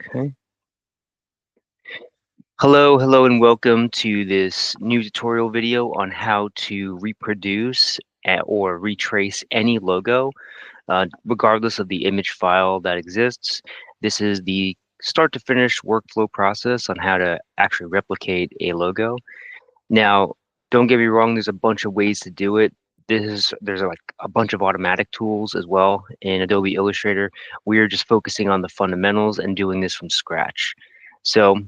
Okay. Hello, and welcome to this new tutorial video on how to reproduce or retrace any logo, regardless of the image file that exists. This is the start to finish workflow process on how to actually replicate a logo. Now, don't get me wrong, there's a bunch of ways to do it. There's like a bunch of automatic tools as well in Adobe Illustrator. We are just focusing on the fundamentals and doing this from scratch. So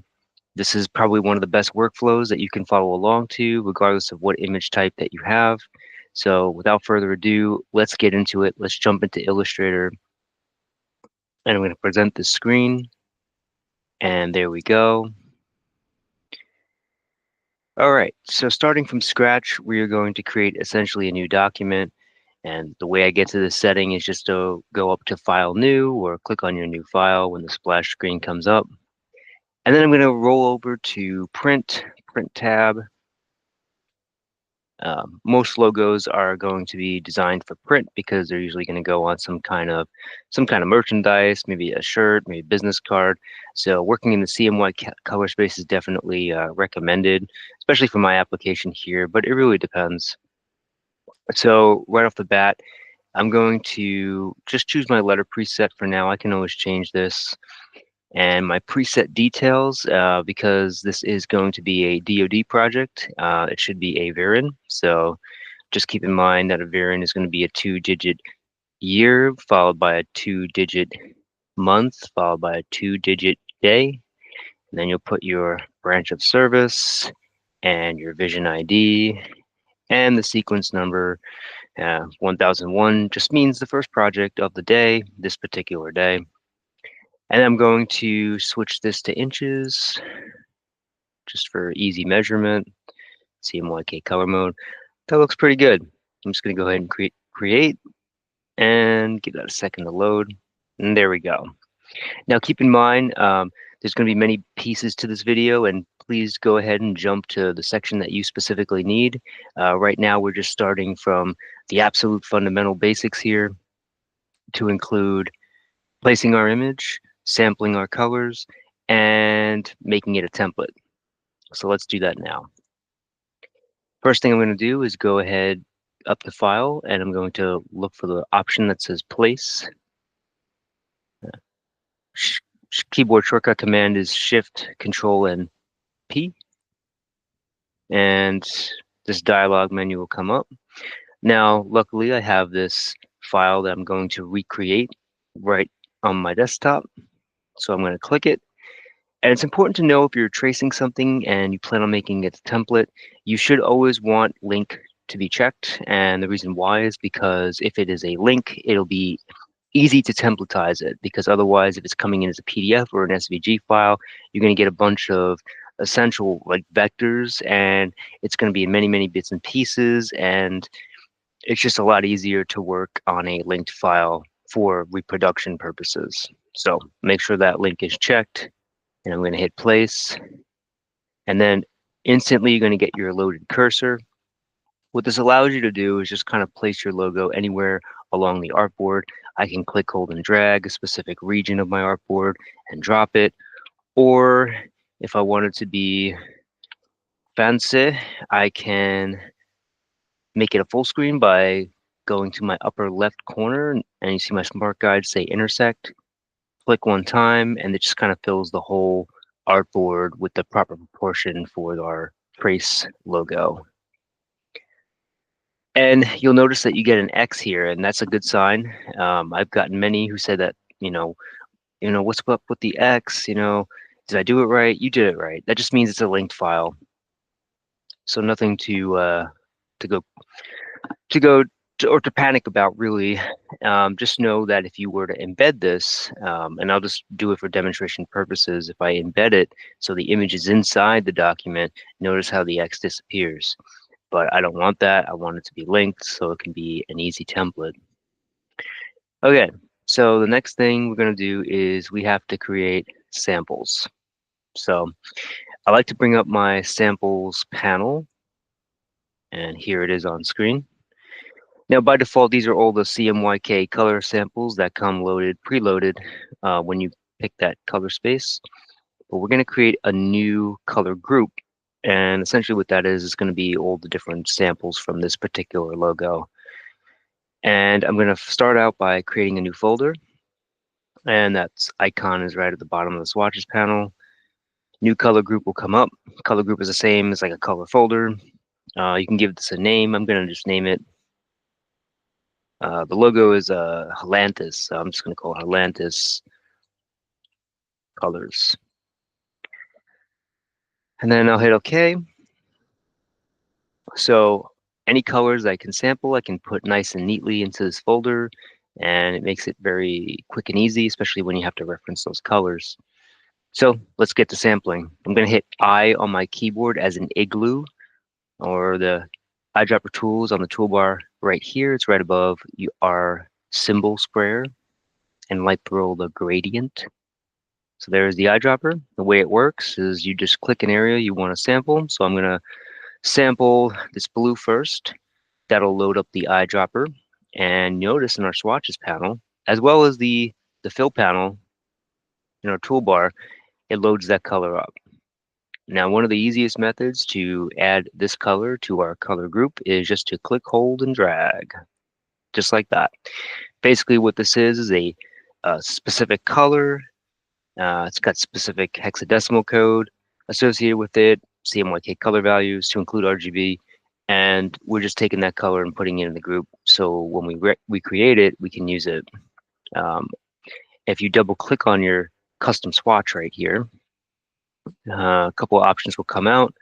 this is probably one of the best workflows that you can follow along to, regardless of what image type that you have. So without further ado, let's get into it. Let's jump into Illustrator, and I'm going to present this screen. And there we go. All right, so starting from scratch, we are going to create essentially a new document. And the way I get to this setting is just to go up to File New or click on your new file when the splash screen comes up. And then I'm going to roll over to Print tab. Most logos are going to be designed for print because they're usually going to go on some kind of merchandise, maybe a shirt, maybe a business card. So working in the CMY color space is definitely recommended, especially for my application here, but it really depends. So right off the bat, I'm going to just choose my letter preset for now. I can always change this. And my preset details, because this is going to be a DoD project, it should be a VARIN. So just keep in mind that a VARIN is going to be a 2-digit year, followed by a 2-digit month, followed by a 2-digit day. And then you'll put your branch of service and your vision ID and the sequence number. 1001 just means the first project of the day, this particular day. And I'm going to switch this to inches just for easy measurement. CMYK color mode. That looks pretty good. I'm just going to go ahead and create and give that a second to load. And there we go. Now keep in mind, there's going to be many pieces to this video, and please go ahead and jump to the section that you specifically need. Right now, we're just starting from the absolute fundamental basics here to include placing our image, sampling our colors, and making it a template. So let's do that now. First thing I'm going to do is go ahead up the file, and I'm going to look for the option that says place. Keyboard shortcut command is Shift, Control, and P. And this dialog menu will come up. Now, luckily, I have this file that I'm going to recreate right on my desktop. So I'm going to click it. And it's important to know if you're tracing something and you plan on making it a template, you should always want link to be checked. And the reason why is because if it is a link, it'll be easy to templatize it, because otherwise, if it's coming in as a PDF or an SVG file, you're going to get a bunch of essential like vectors, and it's going to be in many bits and pieces, and it's just a lot easier to work on a linked file for reproduction purposes. So make sure that link is checked, and I'm going to hit place, and then instantly you're going to get your loaded cursor. What this allows you to do is just kind of place your logo anywhere along the artboard. I can click, hold, and drag a specific region of my artboard and drop it. Or if I want it to be fancy, I can make it a full screen by going to my upper left corner, and you see my smart guide say intersect. Click one time, and it just kind of fills the whole artboard with the proper proportion for our trace logo. And you'll notice that you get an X here, and that's a good sign. I've gotten many who said that, what's up with the X? Did I do it right? You did it right. That just means it's a linked file. So nothing to go or to panic about, really. Just know that if you were to embed this, and I'll just do it for demonstration purposes, if I embed it so the image is inside the document, notice how the X disappears. But I don't want that. I want it to be linked so it can be an easy template. Okay, so the next thing we're going to do is we have to create samples. So I like to bring up my samples panel, and here it is on screen. Now, by default, these are all the CMYK color samples that come preloaded when you pick that color space. But we're going to create a new color group. And essentially what that is going to be all the different samples from this particular logo. And I'm going to start out by creating a new folder. And that icon is right at the bottom of the swatches panel. New color group will come up. Color group is the same as like a color folder. You can give this a name. I'm going to just name it. The logo is Helantis, so I'm just going to call it Helantis Colors. And then I'll hit OK. So any colors I can sample, I can put nice and neatly into this folder, and it makes it very quick and easy, especially when you have to reference those colors. So let's get to sampling. I'm going to hit I on my keyboard as an igloo, or the eyedropper tools on the toolbar right here. It's right above our symbol sprayer and light below the gradient. So there's the eyedropper. The way it works is you just click an area you want to sample. So I'm going to sample this blue first. That'll load up the eyedropper. And notice in our swatches panel, as well as the fill panel in our toolbar, it loads that color up. Now, one of the easiest methods to add this color to our color group is just to click, hold, and drag, just like that. Basically, what this is a specific color. It's got specific hexadecimal code associated with it, CMYK color values to include RGB, and we're just taking that color and putting it in the group. So when we create it, we can use it. If you double click on your custom swatch right here, a couple of options will come out,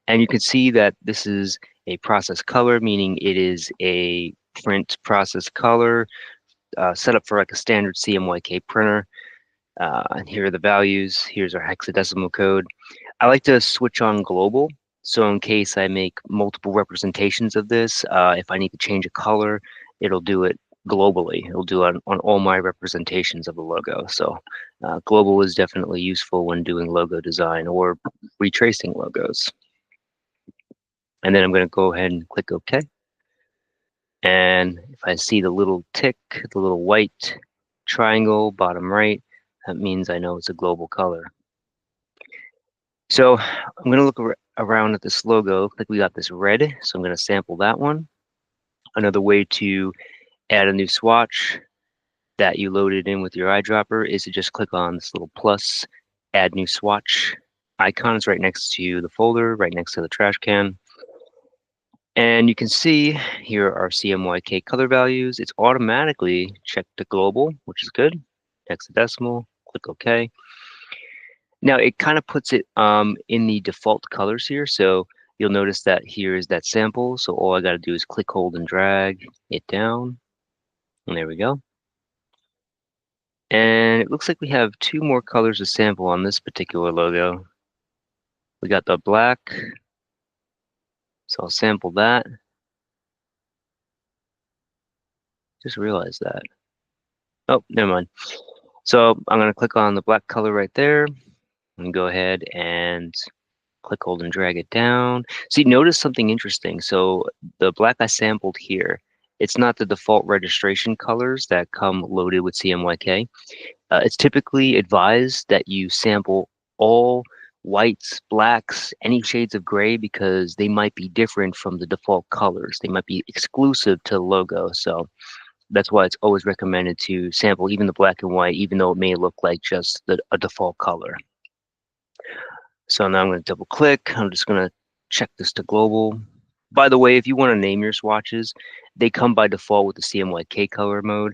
and you can see that this is a process color, meaning it is a print process color set up for like a standard CMYK printer. And here are the values. Here's our hexadecimal code. I like to switch on global. So in case I make multiple representations of this, if I need to change a color, it'll do it globally. It'll do it on all my representations of the logo. So global is definitely useful when doing logo design or retracing logos. And then I'm going to go ahead and click OK. And if I see the little tick, the little white triangle bottom right, that means I know it's a global color. So I'm going to look around at this logo. Looks like we got this red, so I'm going to sample that one. Another way to add a new swatch that you loaded in with your eyedropper is to just click on this little plus, add new swatch icon. It's right next to the folder, right next to the trash can. And you can see here are CMYK color values. It's automatically checked to global, which is good. Hexadecimal, click OK. Now it kind of puts it in the default colors here. So you'll notice that here is that sample. So all I got to do is click, hold, and drag it down. And there we go. And it looks like we have two more colors to sample on this particular logo. We got the black. So I'll sample that. Just realized that. Oh, never mind. So I'm going to click on the black color right there and go ahead and click, hold, and drag it down. See, notice something interesting. So the black I sampled here, it's not the default registration colors that come loaded with CMYK. It's typically advised that you sample all whites, blacks, any shades of gray, because they might be different from the default colors. They might be exclusive to the logo. So that's why it's always recommended to sample even the black and white, even though it may look like just a default color. So now I'm going to double click. I'm just going to check this to global. By the way, if you want to name your swatches, they come by default with the CMYK color mode.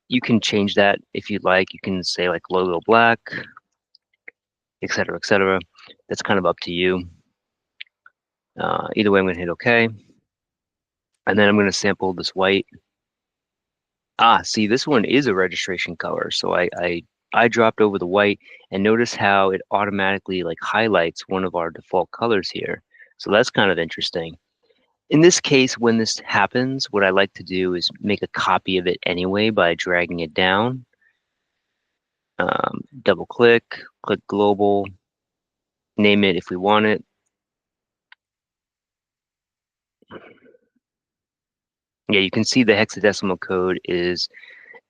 You can change that if you'd like. You can say like logo black, etc., etc. That's kind of up to you. Either way, I'm going to hit OK. And then I'm going to sample this white. See, this one is a registration color. So I dropped over the white, and notice how it automatically like highlights one of our default colors here. So that's kind of interesting. In this case, when this happens, what I like to do is make a copy of it anyway by dragging it down. Double click, click global, name it if we want it. Yeah, you can see the hexadecimal code is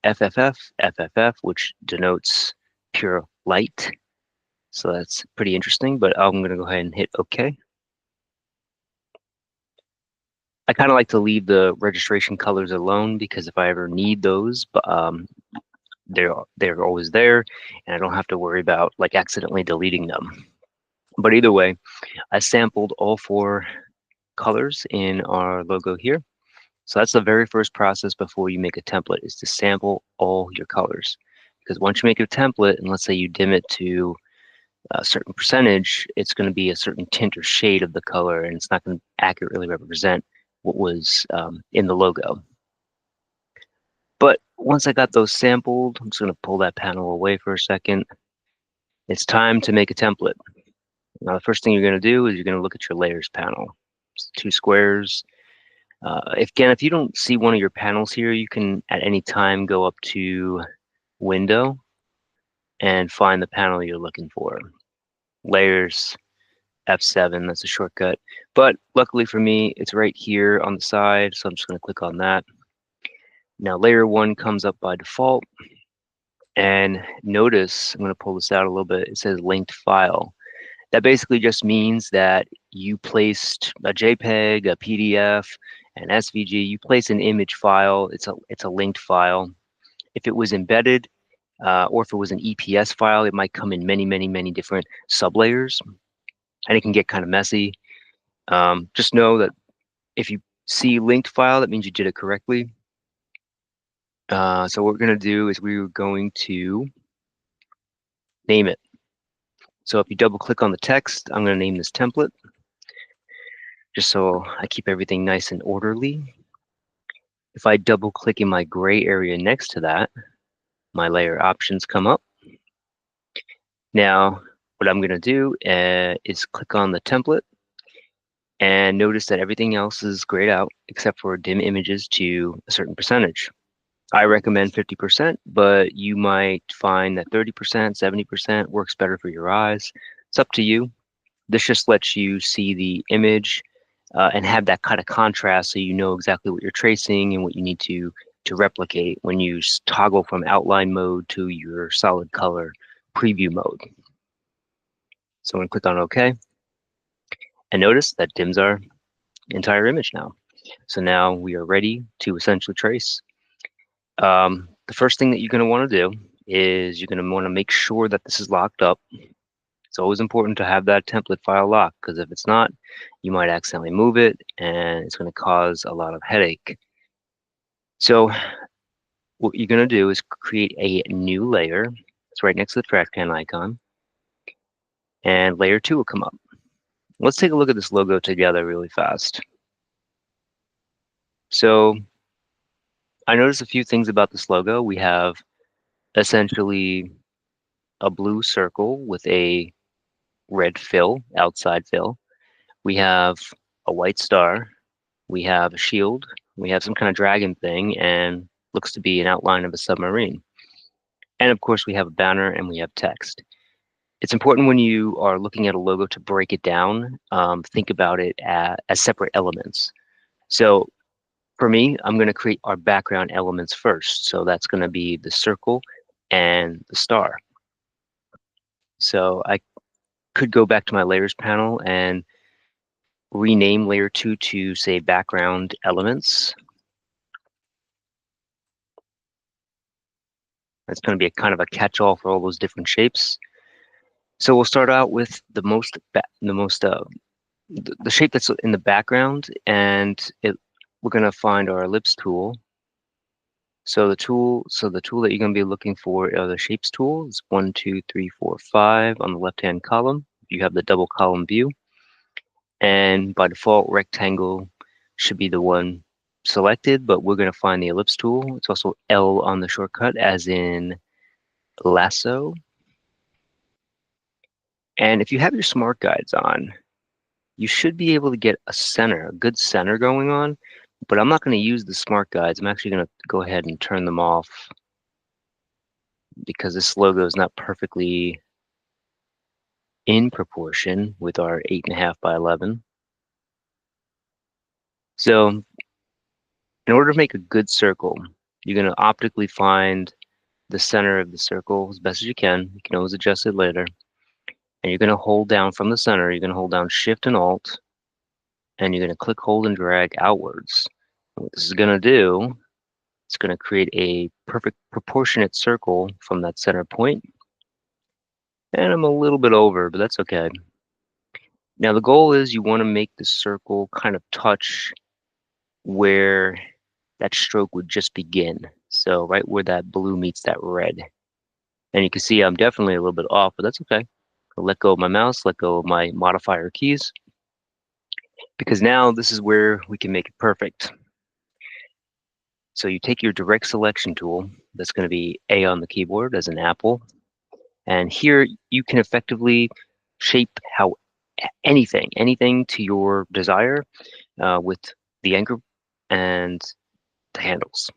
FFF, FFF, which denotes pure light. So that's pretty interesting, but I'm going to go ahead and hit OK. I kind of like to leave the registration colors alone because if I ever need those, they're always there, and I don't have to worry about like accidentally deleting them. But either way, I sampled all 4 colors in our logo here. So that's the very first process before you make a template, is to sample all your colors. Because once you make a template, and let's say you dim it to a certain percentage, it's going to be a certain tint or shade of the color, and it's not going to accurately represent what was in the logo. But once I got those sampled, I'm just going to pull that panel away for a second. It's time to make a template. Now, the first thing you're going to do is you're going to look at your layers panel. It's 2 squares. If you don't see one of your panels here, you can at any time go up to Window and find the panel you're looking for. Layers, F7, that's a shortcut. But luckily for me, it's right here on the side, so I'm just going to click on that. Now, layer 1 comes up by default. And notice, I'm going to pull this out a little bit, it says linked file. That basically just means that you placed a JPEG, a PDF, an SVG, you place an image file, it's a linked file. If it was embedded, or if it was an EPS file, it might come in many different sublayers, and it can get kind of messy. Just know that if you see linked file, that means you did it correctly. So what we're going to do is we're going to name it. So if you double click on the text, I'm going to name this template, just so I keep everything nice and orderly. If I double click in my gray area next to that, my layer options come up. Now, what I'm going to do is click on the template and notice that everything else is grayed out except for dim images to a certain percentage. I recommend 50%, but you might find that 30%, 70% works better for your eyes. It's up to you. This just lets you see the image and have that kind of contrast so you know exactly what you're tracing and what you need to replicate when you toggle from outline mode to your solid color preview mode. So I'm going to click on OK. And notice that dims our entire image now. So now we are ready to essentially trace. The first thing that you're going to want to do is you're going to want to make sure that this is locked up. It's always important to have that template file locked, because if it's not, you might accidentally move it and it's going to cause a lot of headache. So what you're going to do is create a new layer. It's right next to the trash can icon. And layer 2 will come up. Let's take a look at this logo together really fast. So I noticed a few things about this logo. We have essentially a blue circle with a red fill, outside fill. We have a white star. We have a shield. We have some kind of dragon thing, and looks to be an outline of a submarine. And of course, we have a banner and we have text. It's important when you are looking at a logo to break it down, think about it as separate elements. So for me, I'm going to create our background elements first. So that's going to be the circle and the star. So I could go back to my layers panel and rename layer 2 to say background elements. That's going to be a kind of a catch-all for all those different shapes. So we'll start out with the shape that's in the background, and we're going to find our ellipse tool. So the tool that you're going to be looking for are the shapes tools. 1, 2, 3, 4, 5 on the left-hand column. You have the double column view, and by default, rectangle should be the one selected, but we're going to find the ellipse tool. It's also L on the shortcut, as in lasso. And if you have your smart guides on, you should be able to get a good center going on, but I'm not going to use the smart guides. I'm actually going to go ahead and turn them off because this logo is not perfectly in proportion with our 8.5 by 11. So in order to make a good circle, you're going to optically find the center of the circle as best as you can. You can always adjust it later. And you're going to hold down from the center. You're going to hold down Shift and Alt, and you're going to click, hold, and drag outwards. And what this is going to do, it's going to create a perfect proportionate circle from that center point. And I'm a little bit over, but that's okay. Now the goal is you want to make the circle kind of touch where that stroke would just begin. So right where that blue meets that red. And you can see I'm definitely a little bit off, but that's okay. I'll let go of my mouse, let go of my modifier keys, because now this is where we can make it perfect. So you take your direct selection tool, that's going to be A on the keyboard as an apple, and here you can effectively shape how anything to your desire with the anchor and the handles.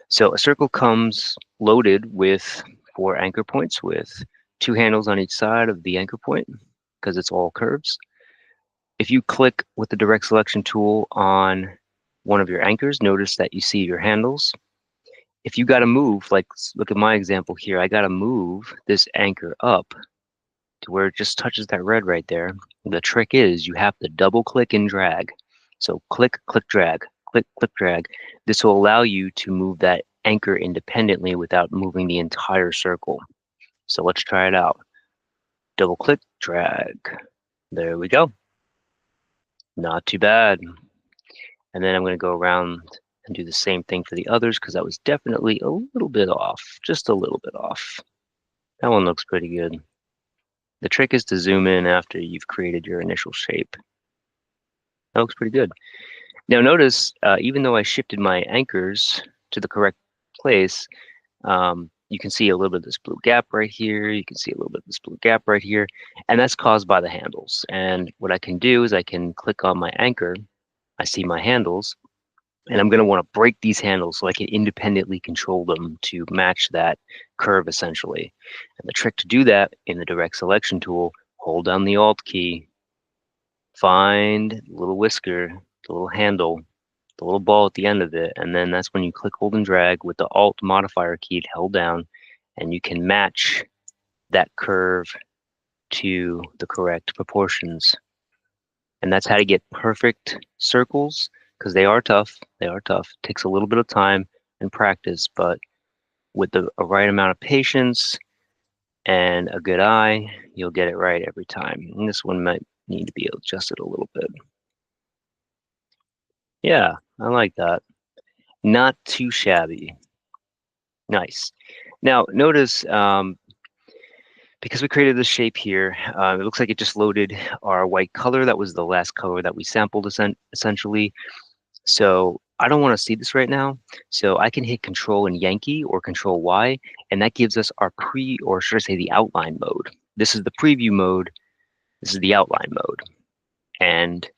So a circle comes loaded with 4 anchor points with 2 handles on each side of the anchor point because it's all curves. If you click with the direct selection tool on one of your anchors, notice that you see your handles. If you got to move, like look at my example here, I got to move this anchor up to where it just touches that red right there. The trick is you have to double click and drag. So click, click, drag, click, click, drag. This will allow you to move that anchor independently without moving the entire circle. So let's try it out. Double click, drag. There we go. Not too bad. And then I'm going to go around and do the same thing for the others because that was definitely a little bit off, just a little bit off. That one looks pretty good. The trick is to zoom in after you've created your initial shape. That looks pretty good. Now notice, even though I shifted my anchors to the correct place, you can see a little bit of this blue gap right here. You can see a little bit of this blue gap right here. And that's caused by the handles. And what I can do is I can click on my anchor. I see my handles. And I'm going to want to break these handles so I can independently control them to match that curve essentially. And the trick to do that in the direct selection tool, hold down the Alt key, find the little whisker, the little handle, the little ball at the end of it, and then that's when you click, hold, and drag with the Alt modifier key held down, and you can match that curve to the correct proportions. And that's how to get perfect circles, because they are tough. They are tough. It takes a little bit of time and practice, but with the right amount of patience and a good eye, you'll get it right every time. And this one might need to be adjusted a little bit. Yeah, I like that. Not too shabby. Nice. Now notice, because we created this shape here, it looks like it just loaded our white color. That was the last color that we sampled essentially. So I don't want to see this right now. So I can hit Control and Yankee or Control Y, and that gives us our or should I say the outline mode. This is the preview mode. This is the outline mode. And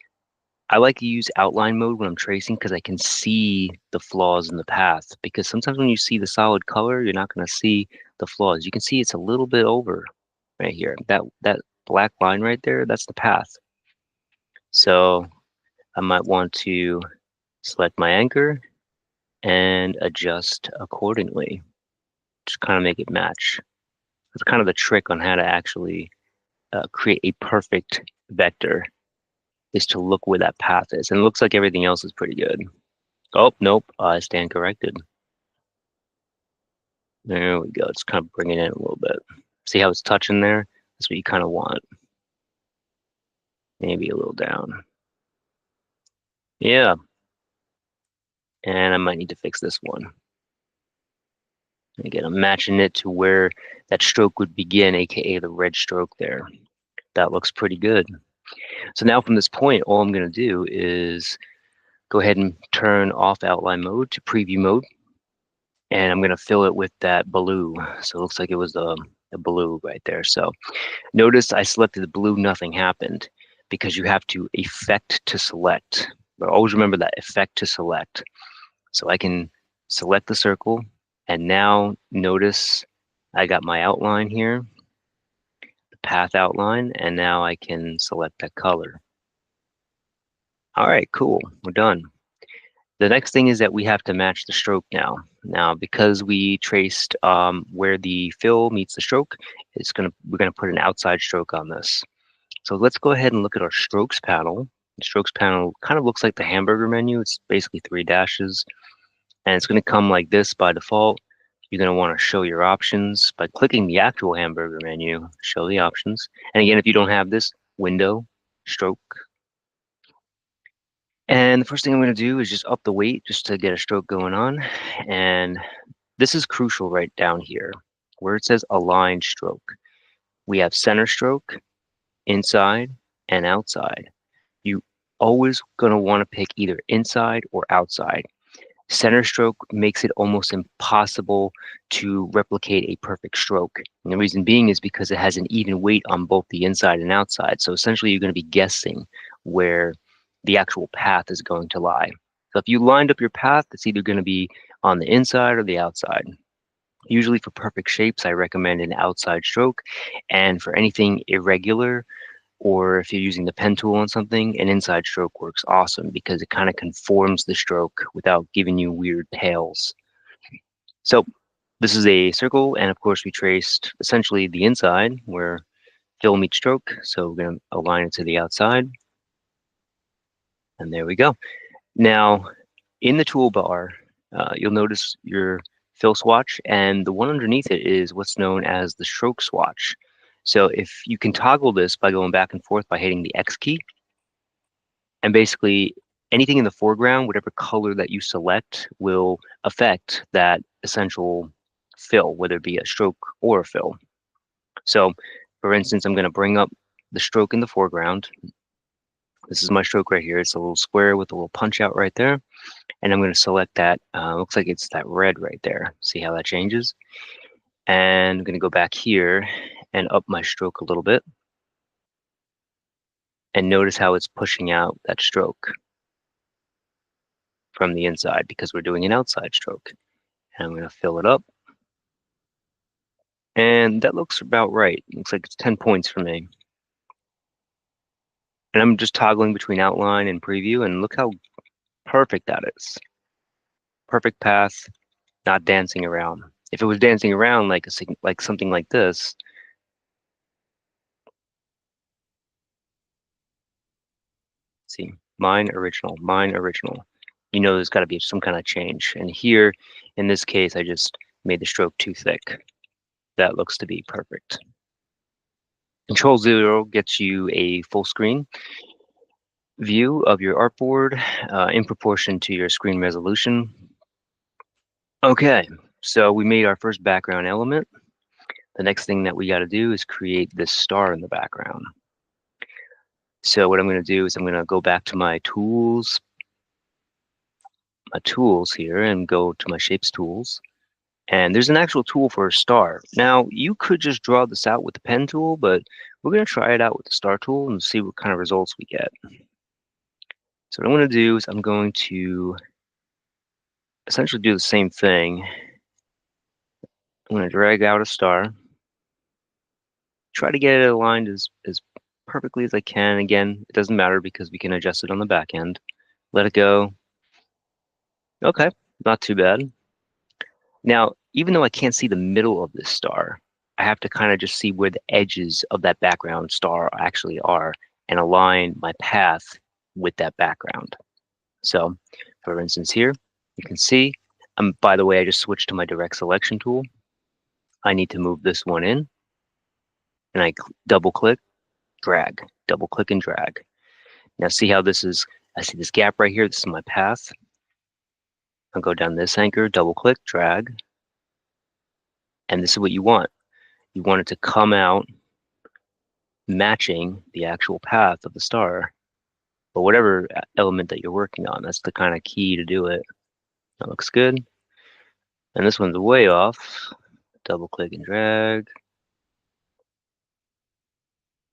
I like to use outline mode when I'm tracing because I can see the flaws in the path. Because sometimes when you see the solid color, you're not going to see the flaws. You can see it's a little bit over right here. That black line right there, that's the path. So I might want to select my anchor and adjust accordingly. Just kind of make it match. That's kind of the trick on how to actually create a perfect vector, is to look where that path is. And it looks like everything else is pretty good. Oh, nope, I stand corrected. There we go. It's kind of bringing it in a little bit. See how it's touching there? That's what you kind of want. Maybe a little down. Yeah. And I might need to fix this one. Again, I'm matching it to where that stroke would begin, aka the red stroke there. That looks pretty good. So now from this point, all I'm going to do is go ahead and turn off outline mode to preview mode. And I'm going to fill it with that blue. So it looks like it was the blue right there. So notice I selected the blue, nothing happened, because you have to effect to select. But always remember that effect to select. So I can select the circle, and now notice I got my outline here, the path outline, and now I can select that color. All right, cool, we're done. The next thing is that we have to match the stroke now. Now, because we traced where the fill meets the stroke, we're gonna put an outside stroke on this. So let's go ahead and look at our strokes panel. The strokes panel kind of looks like the hamburger menu. It's basically 3 dashes, and it's going to come like this by default. You're going to want to show your options by clicking the actual hamburger menu, show the options. And again, if you don't have this, window, stroke. And the first thing I'm going to do is just up the weight just to get a stroke going on. And this is crucial right down here where it says align stroke. We have center stroke, inside, and outside. You always going to want to pick either inside or outside. Center stroke makes it almost impossible to replicate a perfect stroke. And the reason being is because it has an even weight on both the inside and outside. So essentially you're going to be guessing where the actual path is going to lie. So if you lined up your path, it's either going to be on the inside or the outside. Usually for perfect shapes, I recommend an outside stroke. And for anything irregular, or if you're using the pen tool on something, an inside stroke works awesome because it kind of conforms the stroke without giving you weird tails. So this is a circle, and of course we traced essentially the inside where fill meets stroke. So we're going to align it to the outside. And there we go. Now, in the toolbar, you'll notice your fill swatch, and the one underneath it is what's known as the stroke swatch. So if you can toggle this by going back and forth by hitting the X key, and basically anything in the foreground, whatever color that you select will affect that essential fill, whether it be a stroke or a fill. So for instance, I'm going to bring up the stroke in the foreground. This is my stroke right here. It's a little square with a little punch out right there. And I'm going to select that. Looks like it's that red right there. See how that changes? And I'm going to go back here and up my stroke a little bit. And notice how it's pushing out that stroke from the inside because we're doing an outside stroke. And I'm going to fill it up. And that looks about right. Looks like it's 10 points for me. And I'm just toggling between outline and preview, and look how perfect that is. Perfect path, not dancing around. If it was dancing around like something like this, see, mine original, mine original. You know there's got to be some kind of change. And here, in this case, I just made the stroke too thick. That looks to be perfect. Control 0 gets you a full screen view of your artboard in proportion to your screen resolution. Okay, so we made our first background element. The next thing that we got to do is create this star in the background. So what I'm going to do is I'm going to go back to my tools here and go to my shapes tools. And there's an actual tool for a star. Now, you could just draw this out with the pen tool, but we're going to try it out with the star tool and see what kind of results we get. So what I'm going to do is I'm going to essentially do the same thing. I'm going to drag out a star. Try to get it aligned as perfectly as I can. Again, it doesn't matter because we can adjust it on the back end. Let it go. Okay, not too bad. Now, even though I can't see the middle of this star, I have to kind of just see where the edges of that background star actually are and align my path with that background. So, for instance here, you can see, by the way, I just switched to my direct selection tool. I need to move this one in, and I double click, drag, double click and drag. Now see how this is, I see this gap right here, this is my path. I'll go down this anchor, double click, drag, and this is what you want. You want it to come out matching the actual path of the star, or whatever element that you're working on. That's the kind of key to do it. That looks good. And this one's way off. Double click and drag.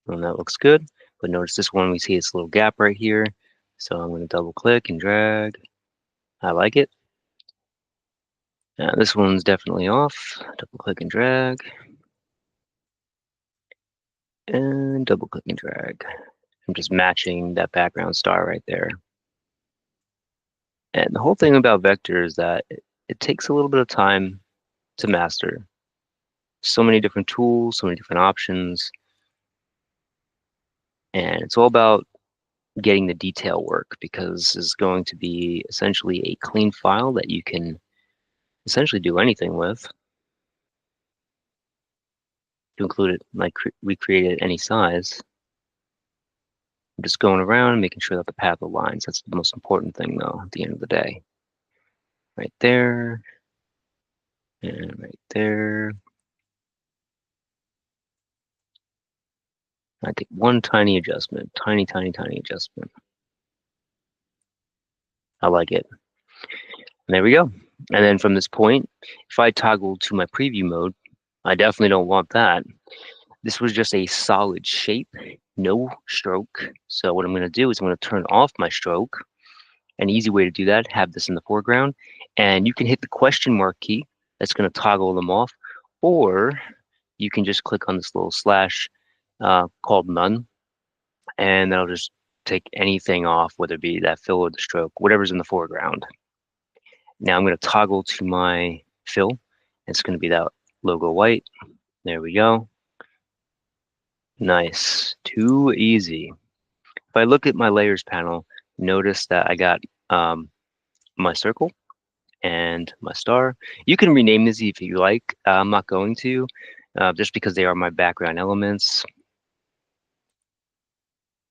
And that looks good. But notice this one, we see this little gap right here. So I'm going to double click and drag. I like it. This one's definitely off. Double click and drag. And double click and drag. I'm just matching that background star right there. And the whole thing about vector is that it takes a little bit of time to master. So many different tools, so many different options, and it's all about getting the detail work because it's going to be essentially a clean file that you can essentially do anything with to include it, like recreate it any size. I'm just going around and making sure that the path aligns. That's the most important thing, though, at the end of the day. Right there, and right there. I take one tiny adjustment, tiny, tiny, tiny adjustment. I like it. And there we go. And then from this point, if I toggle to my preview mode, I definitely don't want that. This was just a solid shape, no stroke. So what I'm going to do is I'm going to turn off my stroke. An easy way to do that, have this in the foreground, and you can hit the question mark key. That's going to toggle them off, or you can just click on this little slash called none, and that'll just take anything off, whether it be that fill or the stroke, whatever's in the foreground. Now I'm going to toggle to my fill. It's going to be that logo white. There we go. Nice. Too easy. If I look at my layers panel, notice that I got my circle and my star. You can rename these if you like. I'm not going to, just because they are my background elements.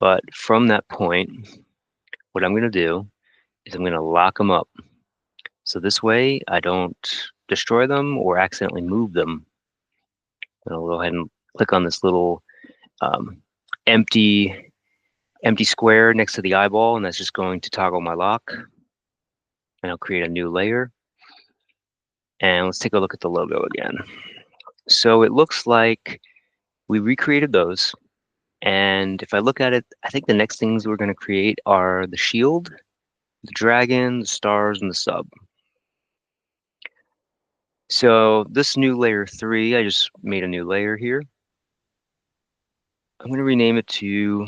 But from that point, what I'm going to do is I'm going to lock them up. So this way I don't destroy them or accidentally move them. I'll go ahead and click on this little empty square next to the eyeball, and that's just going to toggle my lock. And I'll create a new layer. And let's take a look at the logo again. So it looks like we recreated those. And if I look at it, I think the next things we're going to create are the shield, the dragon, the stars, and the sub. So this new layer 3, I just made a new layer here. I'm going to rename it to,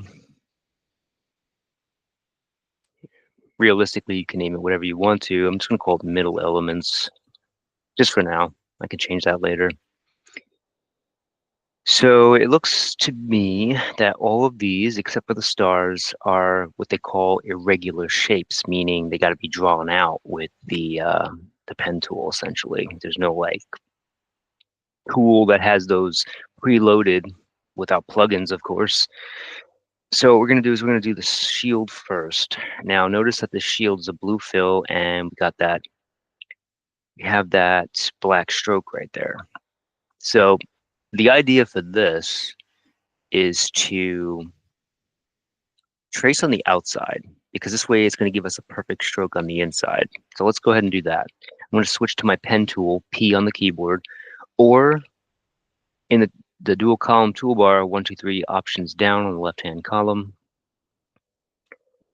realistically, you can name it whatever you want to. I'm just going to call it middle elements, just for now. I can change that later. So it looks to me that all of these, except for the stars, are what they call irregular shapes, meaning they got to be drawn out with the pen tool, essentially. There's no like tool that has those preloaded without plugins, of course. So what we're going to do is we're going to do the shield first. Now notice that the shield is a blue fill, and we have that black stroke right there. So the idea for this is to trace on the outside, because this way it's going to give us a perfect stroke on the inside. So let's go ahead and do that. I'm going to switch to my pen tool, P on the keyboard, or in the dual column toolbar, 1, 2, 3 options down on the left-hand column.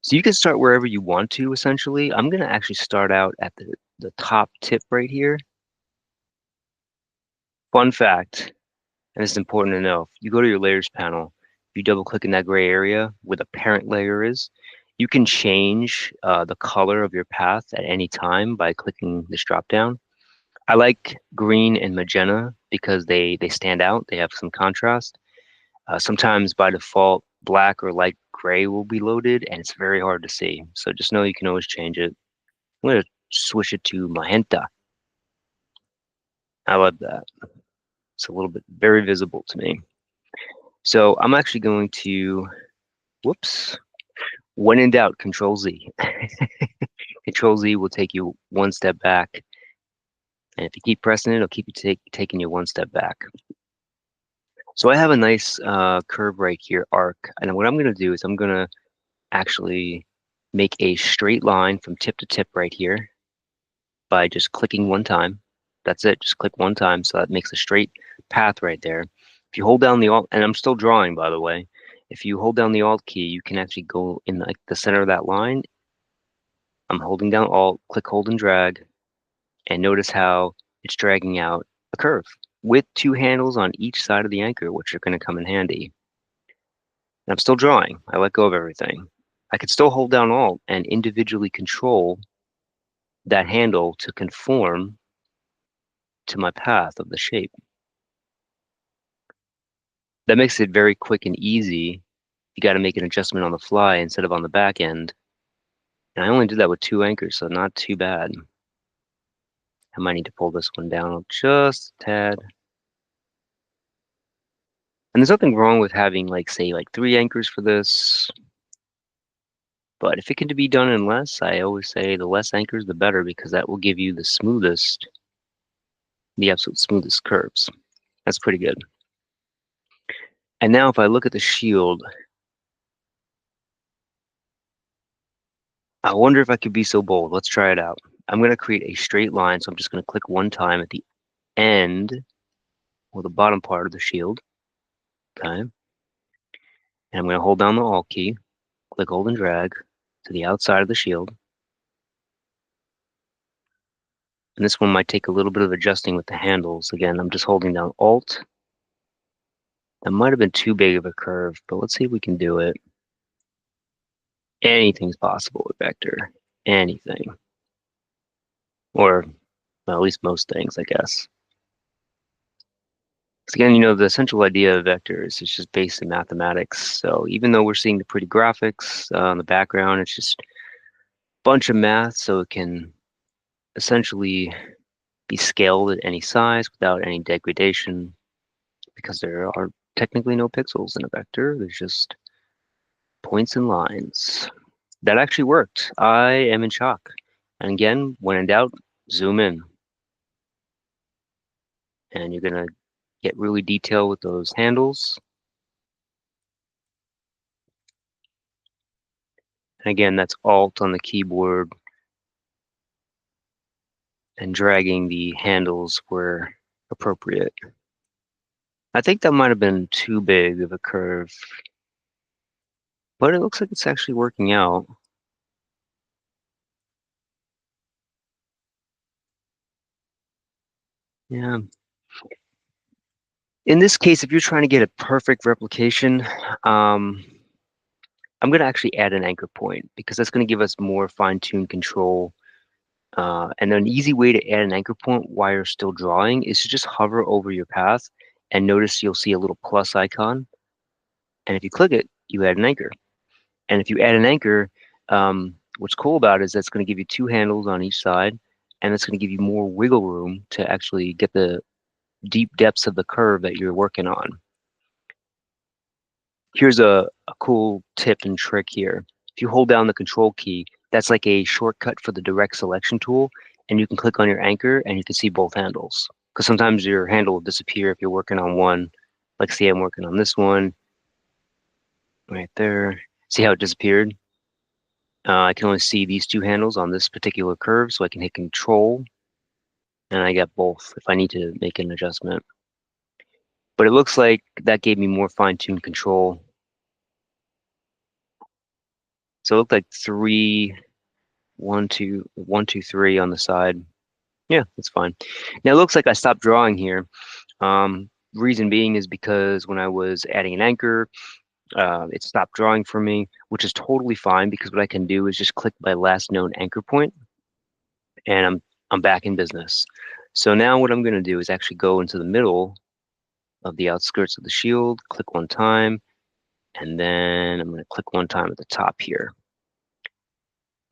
So you can start wherever you want to, essentially. I'm going to actually start out at the top tip right here. Fun fact, and this is important to know, if you go to your layers panel, if you double click in that gray area where the parent layer is, you can change the color of your path at any time by clicking this drop down. I like green and magenta because they stand out. They have some contrast. Sometimes by default, black or light gray will be loaded, and it's very hard to see. So just know you can always change it. I'm going to switch it to magenta. I love that. It's a little bit very visible to me. So I'm actually going to, whoops, when in doubt, Control Z. Control Z will take you one step back. And if you keep pressing it, it'll keep you taking you one step back. So I have a nice curve right here, arc. And what I'm going to do is I'm going to actually make a straight line from tip to tip right here by just clicking one time. That's it. Just click one time. So that makes a straight path right there. If you hold down the Alt, and I'm still drawing, by the way, if you hold down the Alt key, you can actually go in like the center of that line. I'm holding down Alt, click, hold, and drag, and notice how it's dragging out a curve with 2 handles on each side of the anchor, which are going to come in handy. And I'm still drawing. I let go of everything. I could still hold down Alt and individually control that handle to conform to my path of the shape. That makes it very quick and easy. You got to make an adjustment on the fly instead of on the back end. And I only did that with 2 anchors, so not too bad. I might need to pull this one down just a tad. And there's nothing wrong with having like, say, like 3 anchors for this. But if it can be done in less, I always say the less anchors, the better, because that will give you the absolute smoothest curves. That's pretty good. And now if I look at the shield, I wonder if I could be so bold. Let's try it out. I'm going to create a straight line, so I'm just going to click one time at the end or the bottom part of the shield. Okay. And I'm going to hold down the Alt key, click, hold, and drag to the outside of the shield. And this one might take a little bit of adjusting with the handles. Again, I'm just holding down Alt. That might have been too big of a curve, but let's see if we can do it. Anything's possible with vector. Anything. Or well, at least most things, I guess. Because again, the essential idea of vectors is just based in mathematics. So even though we're seeing the pretty graphics on the background, it's just a bunch of math, so it can essentially be scaled at any size without any degradation, because there are technically no pixels in a vector. There's just points and lines. That actually worked. I am in shock. And again, when in doubt, zoom in. And you're going to get really detailed with those handles. And again, that's Alt on the keyboard and dragging the handles where appropriate. I think that might have been too big of a curve, but it looks like it's actually working out. Yeah. In this case, if you're trying to get a perfect replication, I'm going to actually add an anchor point because that's going to give us more fine-tuned control. And an easy way to add an anchor point while you're still drawing is to just hover over your path and notice you'll see a little plus icon. And if you click it, you add an anchor. And if you add an anchor, what's cool about it is that's going to give you 2 handles on each side, and it's going to give you more wiggle room to actually get the deep depths of the curve that you're working on. Here's a cool tip and trick here. If you hold down the control key, that's like a shortcut for the direct selection tool, and you can click on your anchor and you can see both handles. Because sometimes your handle will disappear if you're working on one. Like see, I'm working on this one right there. See how it disappeared? I can only see these 2 handles on this particular curve, so I can hit Control, and I get both if I need to make an adjustment. But it looks like that gave me more fine-tuned control. So it looked like 3, 1, 2, 1, 2, 3 on the side. Yeah, that's fine. Now it looks like I stopped drawing here. Reason being is because when I was adding an anchor, it stopped drawing for me, which is totally fine because what I can do is just click my last known anchor point, and I'm back in business. So now what I'm going to do is actually go into the middle of the outskirts of the shield, click one time, and then I'm going to click one time at the top here.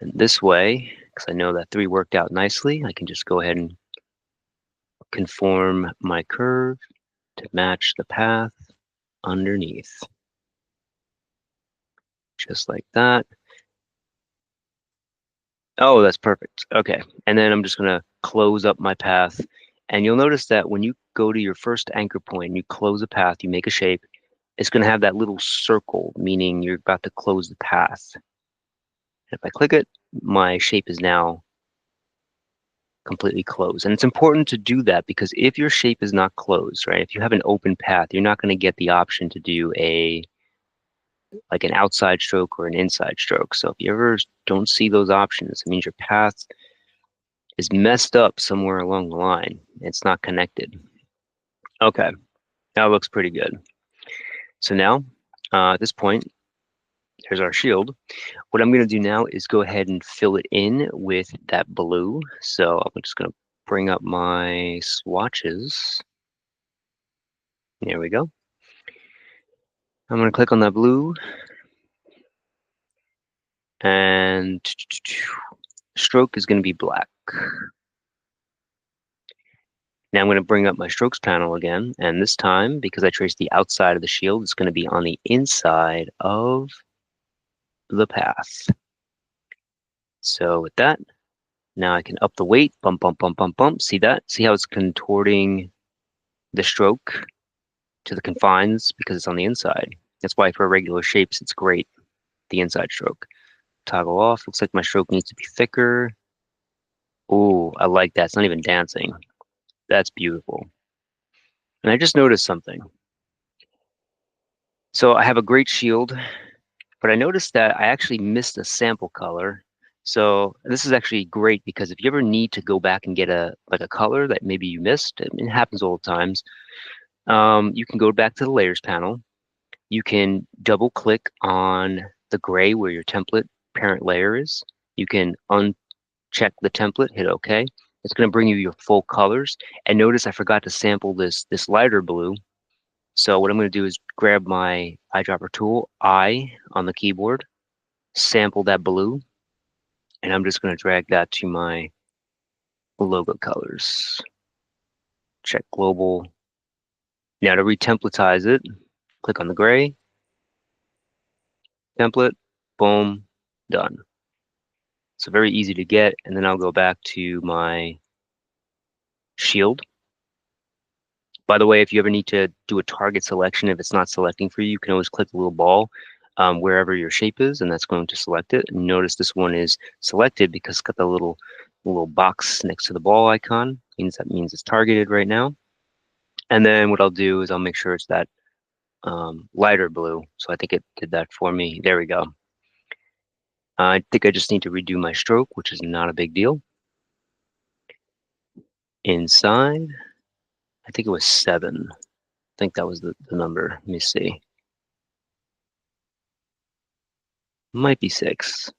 And this way, because I know that 3 worked out nicely, I can just go ahead and conform my curve to match the path underneath. Just like that. Oh, that's perfect. Okay. And then I'm just going to close up my path. And you'll notice that when you go to your first anchor point and you close a path, you make a shape, it's going to have that little circle, meaning you're about to close the path. If I click it, my shape is now completely closed. And it's important to do that because if your shape is not closed, right, if you have an open path, you're not going to get the option to do like an outside stroke or an inside stroke. So if you ever don't see those options, it means your path is messed up somewhere along the line. It's not connected. Okay, that looks pretty good. So now, at this point, There's our shield. What I'm going to do now is go ahead and fill it in with that blue. So I'm just going to bring up my swatches. There we go. I'm going to click on that blue and stroke is going to be black. Now I'm going to bring up my strokes panel again, and this time, because I traced the outside of the shield, it's going to be on the inside of the path. So with that, now I can up the weight, bump, bump, bump, bump, bump. See that? See how it's contorting the stroke to the confines because it's on the inside. That's why for regular shapes, it's great, the inside stroke. Toggle off. Looks like my stroke needs to be thicker. Oh, I like that. It's not even dancing. That's beautiful. And I just noticed something. So I have a great shield, but I noticed that I actually missed a sample color. So this is actually great because if you ever need to go back and get a color that maybe you missed, it happens all the times. You can go back to the layers panel. You can double click on the gray where your template parent layer is. You can uncheck the template, hit OK. It's going to bring you your full colors. And notice I forgot to sample this lighter blue. So what I'm going to do is grab my eyedropper tool, I on the keyboard, sample that blue, and I'm just going to drag that to my logo colors. Check global. Now to retemplatize it, click on the gray, template, boom, done. So very easy to get, and then I'll go back to my shield. By the way, if you ever need to do a target selection, if it's not selecting for you, you can always click the little ball wherever your shape is, and that's going to select it. And notice this one is selected because it's got the little box next to the ball icon. That means it's targeted right now. And then what I'll do is I'll make sure it's that lighter blue. So I think it did that for me. There we go. I think I just need to redo my stroke, which is not a big deal. Inside, I think it was 7. I think that was the number. Let me see. Might be 6.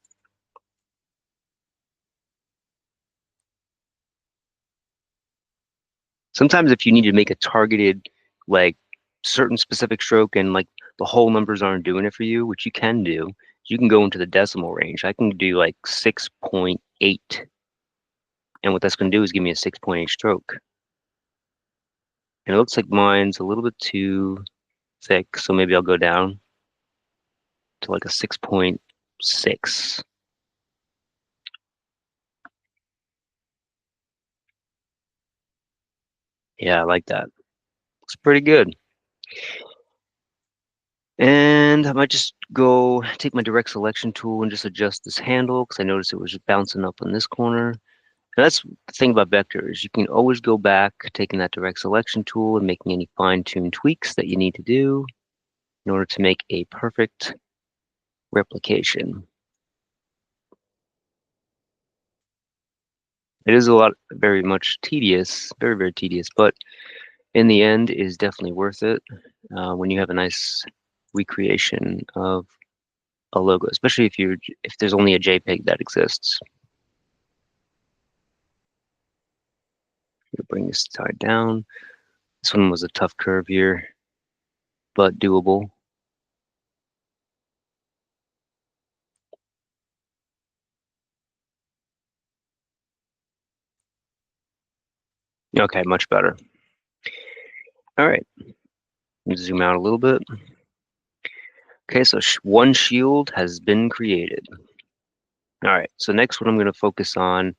Sometimes if you need to make a targeted, like certain specific stroke and like the whole numbers aren't doing it for you, which you can do, you can go into the decimal range. I can do like 6.8. And what that's going to do is give me a 6.8 stroke. And it looks like mine's a little bit too thick, so maybe I'll go down to like a 6.6. Yeah, I like that. Looks pretty good. And I might just go take my direct selection tool and just adjust this handle because I noticed it was just bouncing up on this corner. And that's the thing about vectors. You can always go back, taking that direct selection tool and making any fine-tuned tweaks that you need to do in order to make a perfect replication. It is a lot, very much tedious, very, very tedious, but in the end is definitely worth it when you have a nice recreation of a logo, especially if there's only a JPEG that exists. Bring this side down. This one was a tough curve here, but doable. Okay, much better. All right, zoom out a little bit. Okay, so one shield has been created. All right, so next what I'm going to focus on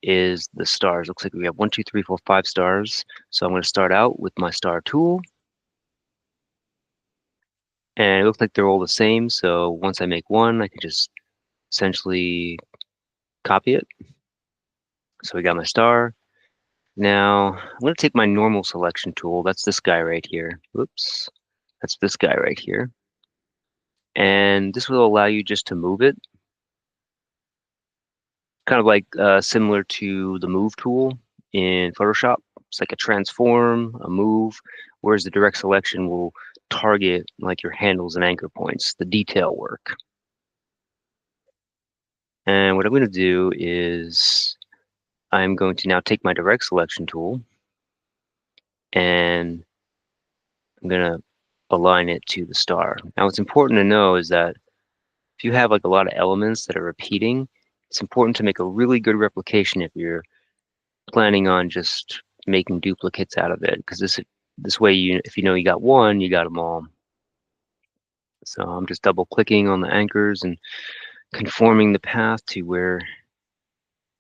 is the stars. Looks like we have 1, 2, 3, 4, 5 stars. So I'm going to start out with my star tool. And it looks like they're all the same. So once I make one, I can just essentially copy it. So we got my star. Now I'm going to take my normal selection tool. That's this guy right here. Whoops. That's this guy right here. And this will allow you just to move it. Kind of like similar to the move tool in Photoshop. It's like a transform, a move, whereas the direct selection will target like your handles and anchor points, the detail work. And what I'm going to do is I'm going to now take my direct selection tool and I'm going to align it to the star. Now, what's important to know is that if you have like a lot of elements that are repeating, it's important to make a really good replication if you're planning on just making duplicates out of it, because this way if you know you got one, you got them all. So I'm just double clicking on the anchors and conforming the path to where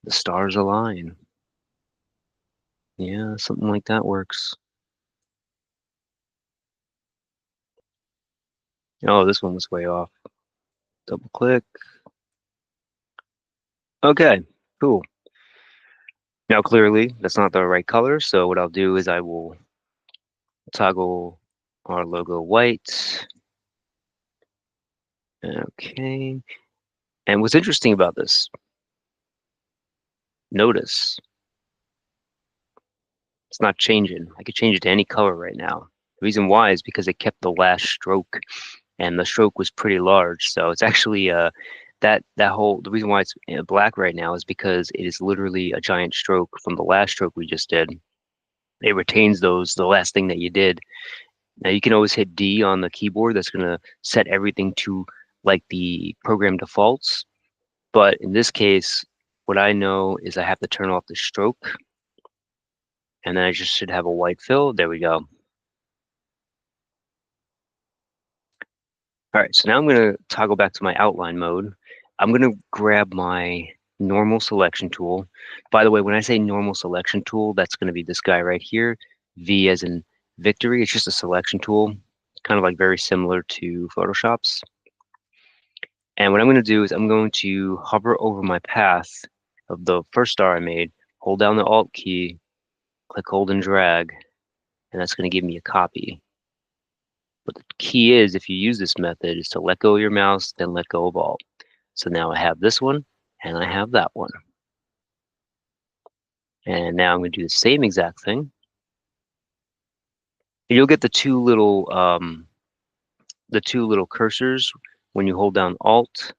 the stars align. Yeah, something like that works. Oh, this one was way off. Double click. Okay, cool. Now clearly that's not the right color, so what I'll do is I will toggle our logo white. Okay. And what's interesting about this, notice it's not changing. I could change it to any color right now. The reason why is because it kept the last stroke, and the stroke was pretty large. So it's actually the reason why it's black right now is because it is literally a giant stroke from the last stroke we just did. It retains the last thing that you did. Now you can always hit D on the keyboard. That's going to set everything to like the program defaults. But in this case, what I know is I have to turn off the stroke, and then I just should have a white fill. There we go. All right, so now I'm going to toggle back to my outline mode. I'm going to grab my normal selection tool. By the way, when I say normal selection tool, that's going to be this guy right here. V as in victory. It's just a selection tool, kind of like very similar to Photoshop's. And what I'm going to do is I'm going to hover over my path of the first star I made, hold down the Alt key, click, hold, and drag, and that's going to give me a copy. But the key is, if you use this method, is to let go of your mouse, then let go of Alt. So now I have this one, and I have that one. And now I'm going to do the same exact thing. And you'll get the two little cursors when you hold down Alt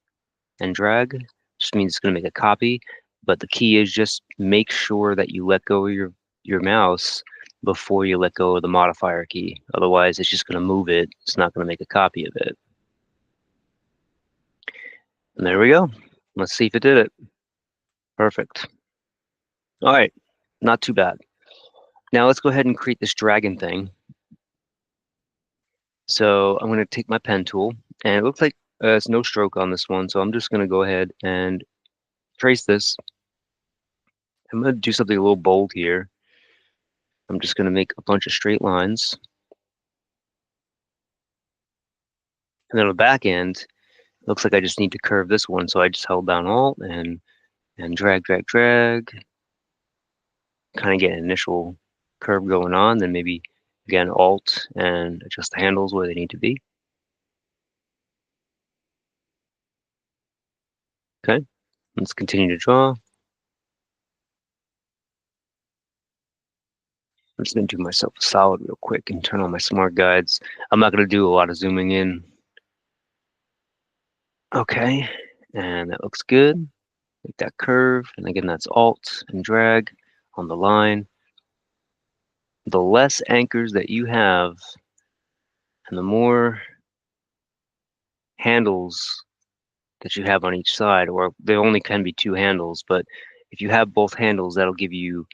and drag. Just means it's going to make a copy. But the key is just make sure that you let go of your mouse before you let go of the modifier key. Otherwise, it's just going to move it. It's not going to make a copy of it. And there we go. Let's see if it did it. Perfect. All right, not too bad. Now let's go ahead and create this dragon thing. So I'm going to take my pen tool, and it looks like it's no stroke on this one. So I'm just going to go ahead and trace this. I'm going to do something a little bold here. I'm just going to make a bunch of straight lines. And then on the back end, it looks like I just need to curve this one. So I just held down Alt and drag, drag, drag. Kind of get an initial curve going on. Then maybe, again, Alt and adjust the handles where they need to be. Okay, let's continue to draw. I'm just going to do myself a solid real quick and turn on my smart guides. I'm not going to do a lot of zooming in. Okay, and that looks good. Make that curve, and again, that's Alt and drag on the line. The less anchors that you have, and the more handles that you have on each side, or there only can be two handles, but if you have both handles, that'll give you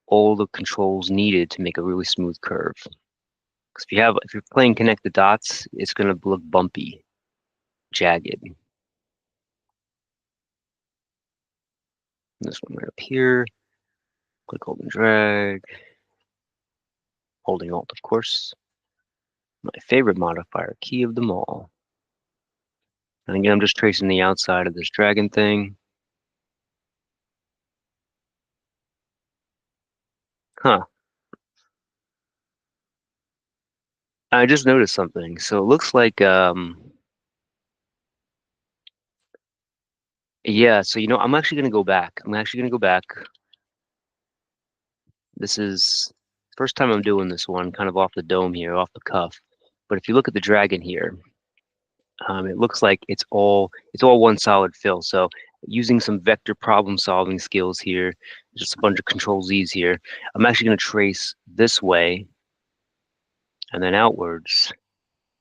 all the controls needed to make a really smooth curve. Because if you're playing connect the dots, it's going to look bumpy, jagged. This one right up here. Click, hold, and drag. Holding Alt, of course. My favorite modifier key of them all. And again, I'm just tracing the outside of this dragon thing. Huh. I just noticed something. So it looks like, yeah, so I'm actually going to go back. I'm actually going to go back. This is first time I'm doing this one, kind of off the dome here, off the cuff. But if you look at the dragon here, it looks like it's all one solid fill. So using some vector problem solving skills here, just a bunch of Control Z's here, I'm actually going to trace this way and then outwards.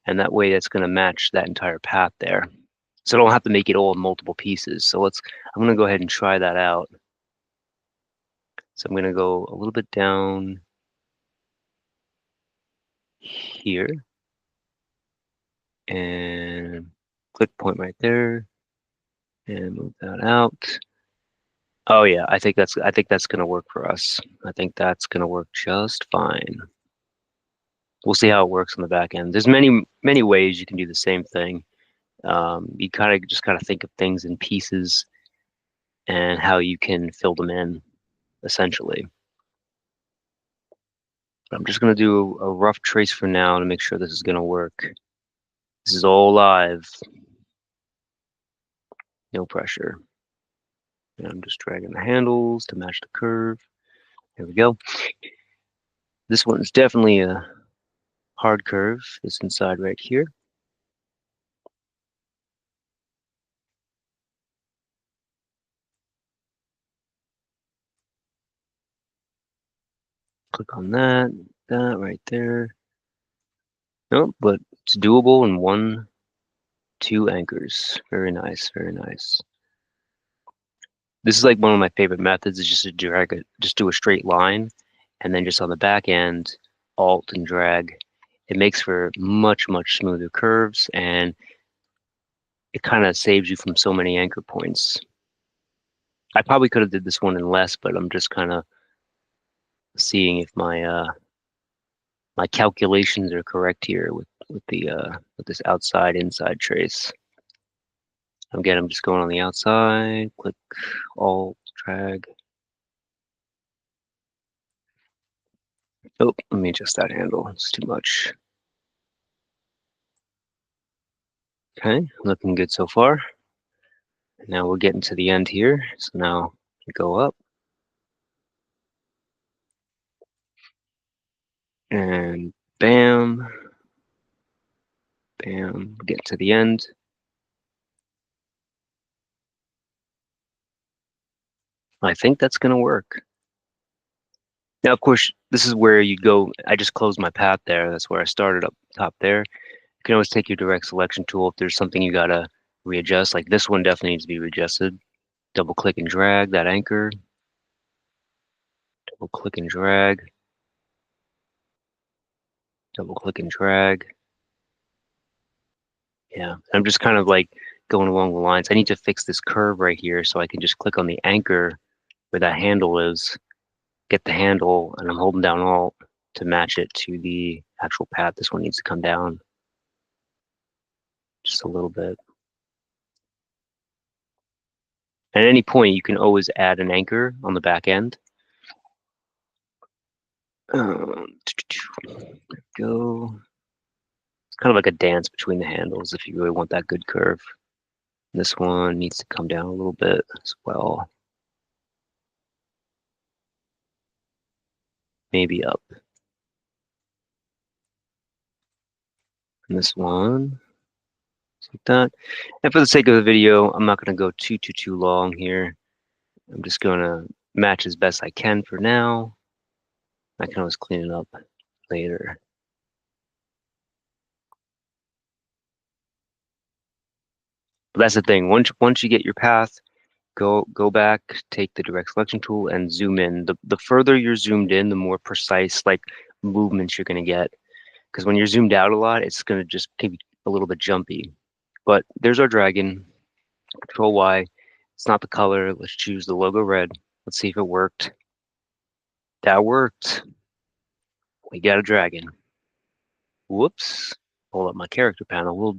And that way that's going to match that entire path there. So I don't have to make it all in multiple pieces. So I'm going to go ahead and try that out. So I'm going to go a little bit down here and click point right there and move that out. Oh yeah, I think that's going to work for us. I think that's going to work just fine. We'll see how it works on the back end. There's many ways you can do the same thing. You kind of just think of things in pieces and how you can fill them in, essentially. But I'm just going to do a rough trace for now to make sure this is going to work. This is all live. No pressure. And I'm just dragging the handles to match the curve. There we go. This one is definitely a hard curve. This inside right here. Click on that right there. No, but it's doable in 1, 2 anchors. Very nice, very nice. This is like one of my favorite methods, is just to drag it, just do a straight line, and then just on the back end, alt and drag. It makes for much smoother curves, and it kind of saves you from so many anchor points. I probably could have did this one in less, but I'm just kind of seeing if my calculations are correct here with this outside inside trace. Again, I'm just going on the outside, click alt, drag. Oh, let me adjust that handle. It's too much. Okay, looking good so far. Now we're getting to the end here. So now you go up and bam, bam, get to the end. I think that's going to work. Now, of course, this is where you go. I just closed my path there. That's where I started up top there. You can always take your direct selection tool if there's something you got to readjust. Like this one definitely needs to be readjusted. Double click and drag that anchor. Double click and drag. Double click and drag. Yeah, I'm just kind of like going along the lines. I need to fix this curve right here so I can just click on the anchor where that handle is, get the handle, and I'm holding down Alt to match it to the actual path. This one needs to come down just a little bit. At any point, you can always add an anchor on the back end. There we go. It's kind of like a dance between the handles if you really want that good curve. This one needs to come down a little bit as well. Maybe up. And this one, like that. And for the sake of the video, I'm not going to go too long here. I'm just going to match as best I can for now. I can always clean it up later. But that's the thing. Once you get your path, go back, take the direct selection tool, and zoom in. The further you're zoomed in, the more precise like movements you're going to get. Because when you're zoomed out a lot, it's going to just be a little bit jumpy. But there's our dragon. Control Y. It's not the color. Let's choose the logo red. Let's see if it worked. That worked. We got a dragon. Whoops. Hold up my character panel. We'll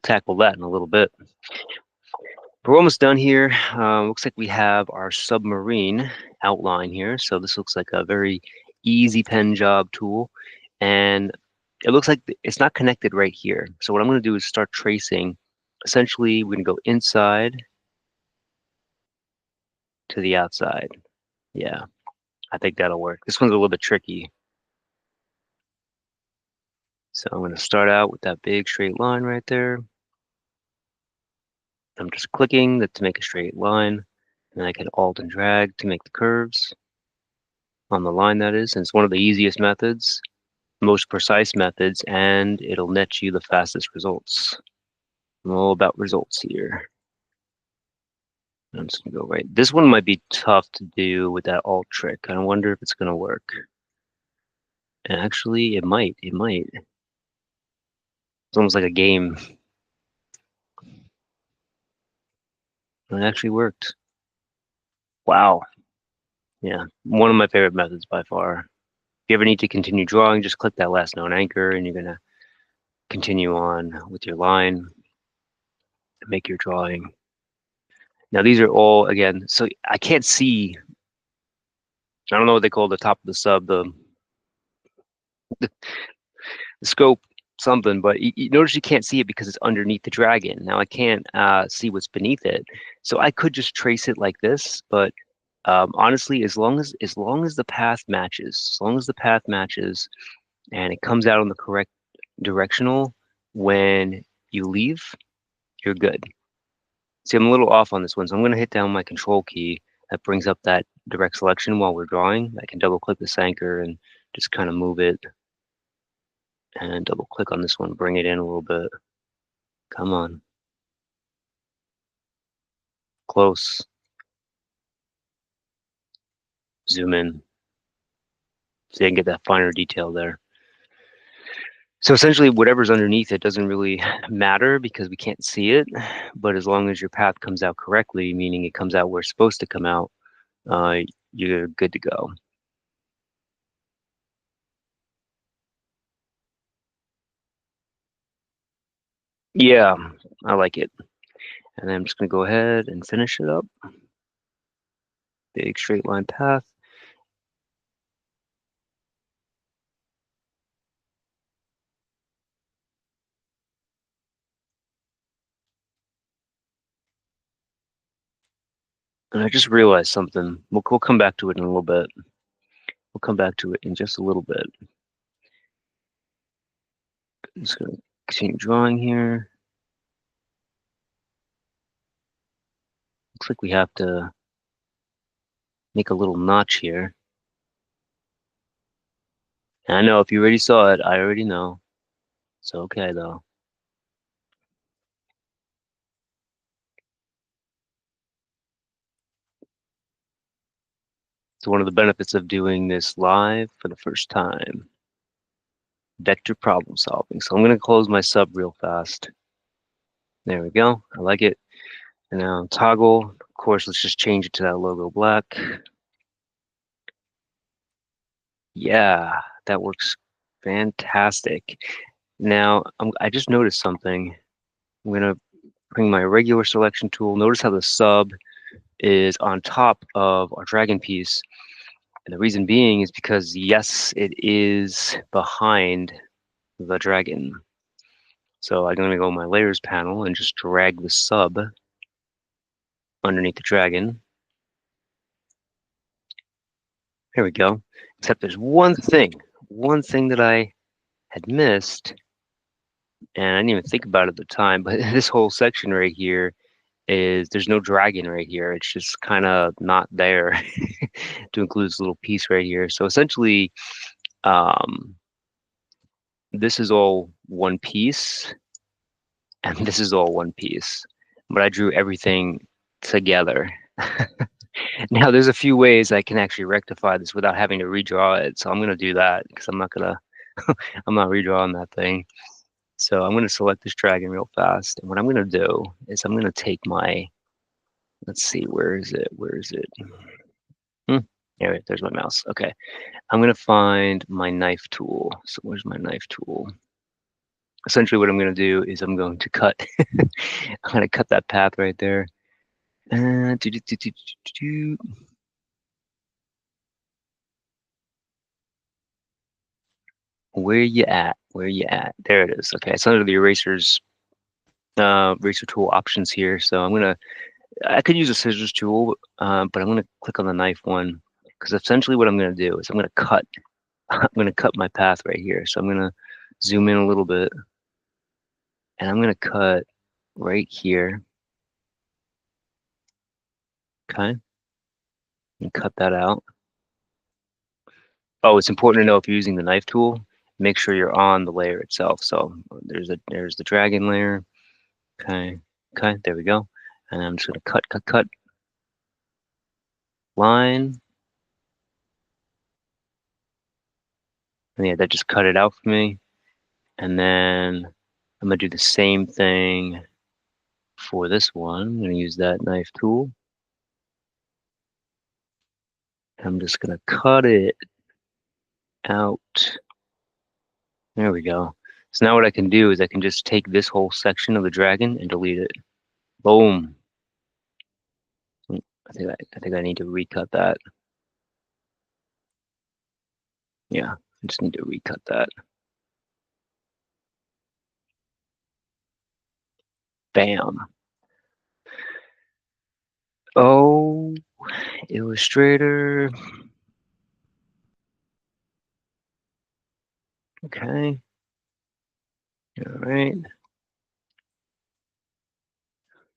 tackle that in a little bit. We're almost done here. Looks like we have our submarine outline here. So this looks like a very easy pen job tool. And it looks like it's not connected right here. So what I'm going to do is start tracing. Essentially, we're going to go inside to the outside. Yeah, I think that'll work. This one's a little bit tricky. So I'm going to start out with that big straight line right there. I'm just clicking that to make a straight line, and I can Alt and drag to make the curves on the line, that is. And it's one of the easiest methods, most precise methods, and it'll net you the fastest results. I'm all about results here. I'm just gonna go right. This one might be tough to do with that Alt trick. I wonder if it's gonna work. And actually, it might. It might. It's almost like a game. It actually worked. Wow. Yeah, one of my favorite methods by far. If you ever need to continue drawing, just click that last known anchor and you're gonna continue on with your line and make your drawing. Now these are all, again, so I can't see, I don't know what they call the top of the sub, the scope something, but you notice you can't see it because it's underneath the dragon. Now I can't see what's beneath it. So I could just trace it like this, but honestly, as long as the path matches, and it comes out on the correct directional when you leave, you're good. See, I'm a little off on this one, so I'm going to hit down my control key. That brings up that direct selection while we're drawing. I can double click this anchor and just kind of move it, and double click on this one, bring it in a little bit. Come on. Close. Zoom in. So you can get that finer detail there. So essentially, whatever's underneath it doesn't really matter because we can't see it. But as long as your path comes out correctly, meaning it comes out where it's supposed to come out, you're good to go. Yeah, I like it. And then I'm just going to go ahead and finish it up. Big straight line path. And I just realized something. We'll come back to it in a little bit. We'll come back to it in just a little bit. I'm just going to continue drawing here. Looks like we have to make a little notch here. And I know if you already saw it, I already know. It's okay though. It's one of the benefits of doing this live for the first time. Vector problem solving. So I'm going to close my sub real fast. There we go. I like it. And now toggle. Of course, let's just change it to that logo black. Yeah, that works fantastic. Now, I just noticed something. I'm going to bring my regular selection tool. Notice how the sub is on top of our dragon piece. And the reason being is because, yes, it is behind the dragon. So I'm going to go in my layers panel and just drag the sub underneath the dragon. There we go. Except there's one thing that I had missed, and I didn't even think about it at the time, but this whole section right here is there's no dragon right here. It's just kind of not there to include this little piece right here. So essentially, this is all one piece, and this is all one piece. But I drew everything together. Now, there's a few ways I can actually rectify this without having to redraw it. So I'm going to do that because I'm not redrawing that thing. So I'm going to select this dragon real fast. And what I'm going to do is I'm going to take my, let's see, where is it? There's my mouse. Okay. I'm going to find my knife tool. So where's my knife tool? Essentially what I'm going to do is I'm going to cut, I'm going to cut that path right there. Where you at? Where you at? There it is. Okay, it's under the eraser tool options here. So I could use a scissors tool, but I'm gonna click on the knife one because essentially what I'm gonna do is I'm gonna cut. I'm gonna cut my path right here. So I'm gonna zoom in a little bit, and I'm gonna cut right here. Okay, and cut that out. Oh, it's important to know if you're using the knife tool, make sure you're on the layer itself. So there's the dragon layer. Okay, okay, there we go. And I'm just gonna cut line. And yeah, that just cut it out for me. And then I'm gonna do the same thing for this one. I'm gonna use that knife tool. I'm just gonna cut it out. There we go. So now what I can do is I can just take this whole section of the dragon and delete it. Boom. I think I need to recut that. Yeah, I just need to recut that. Bam. Oh, Illustrator. Okay. All right.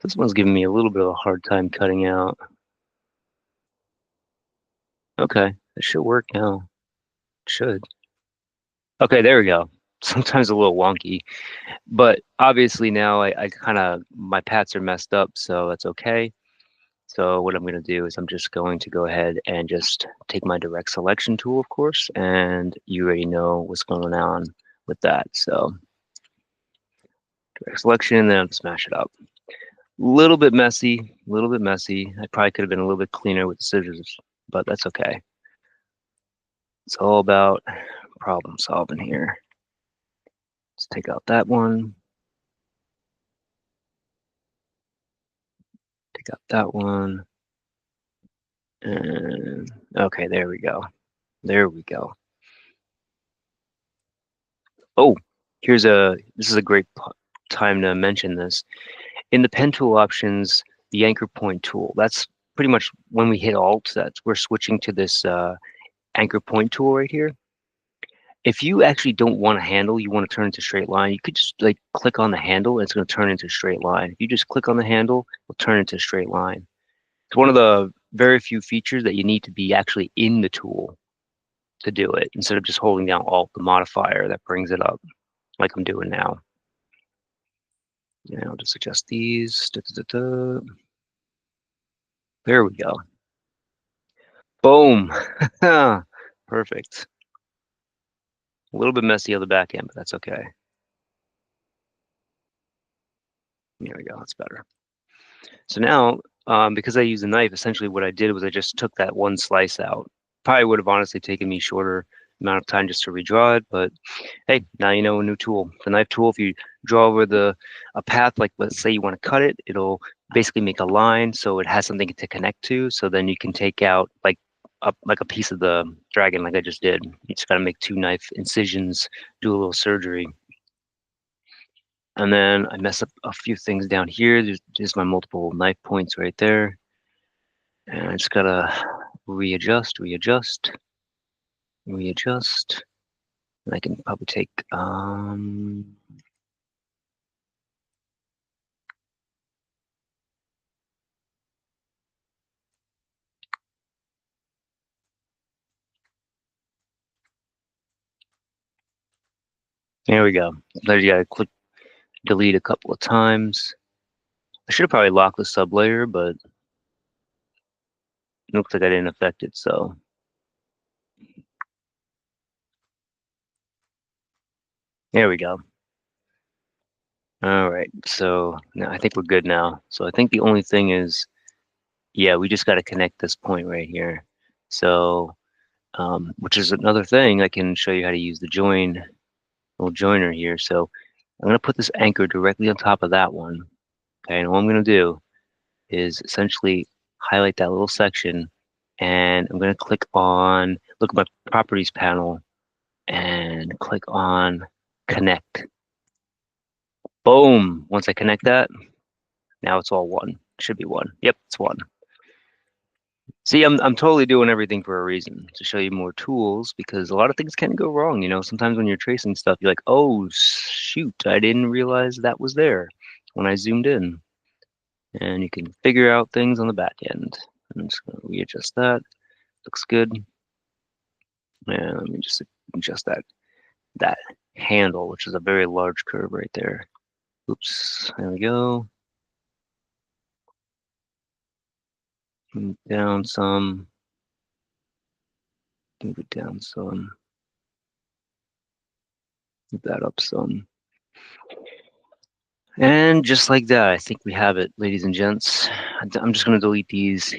This one's giving me a little bit of a hard time cutting out. Okay, it should work now. It should. Okay, there we go. Sometimes a little wonky, but obviously now I kind of, my paths are messed up, so that's okay. So what I'm going to do is I'm just going to go ahead and just take my direct selection tool, of course, and you already know what's going on with that. So direct selection, then I'll smash it up. Little bit messy, a little bit messy. I probably could have been a little bit cleaner with the scissors, but that's okay. It's all about problem solving here. Let's take out that one. Take out that one. And okay, there we go. There we go. Oh, this is a great time to mention this. In the pen tool options, the anchor point tool, that's pretty much when we hit Alt, we're switching to this anchor point tool right here. If you actually don't want a handle, you want to turn into straight line, you could just like click on the handle and it's going to turn into a straight line. If you just click on the handle, it'll turn into a straight line. It's one of the very few features that you need to be actually in the tool to do it instead of just holding down Alt, the modifier that brings it up like I'm doing now. I'll just adjust these. There we go. Boom. Perfect. A little bit messy on the back end, but that's okay. There we go. That's better. So now, because I use a knife, essentially what I did was I just took that one slice out. Probably would have honestly taken me shorter amount of time just to redraw it, but hey, now you know a new tool. The knife tool, if you draw over a path, like let's say you want to cut it, it'll basically make a line so it has something to connect to. So then you can take out like a piece of the dragon like I just did. You just gotta make 2 knife incisions, do a little surgery. And then I mess up a few things down here. There's my multiple knife points right there. And I just gotta readjust. And I can probably take, there we go. There you gotta click delete a couple of times. I should have probably locked the sub layer, but it looks like I didn't affect it, so. There we go. All right, so now I think we're good now. So I think the only thing is, yeah, we just got to connect this point right here. So, which is another thing, I can show you how to use the little joiner here. So I'm going to put this anchor directly on top of that one. Okay, and what I'm going to do is essentially highlight that little section, and I'm going to look at my properties panel, and click on connect. Boom! Once I connect that, now it's all one. Should be one. Yep, it's one. See, I'm totally doing everything for a reason, to show you more tools, because a lot of things can go wrong. Sometimes when you're tracing stuff, you're like, oh shoot, I didn't realize that was there when I zoomed in. And you can figure out things on the back end. I'm just going to readjust that. Looks good. And let me just adjust that handle, which is a very large curve right there. Oops, there we go. Move down some. Move it down some. Move that up some. And just like that, I think we have it, ladies and gents. I'm just going to delete these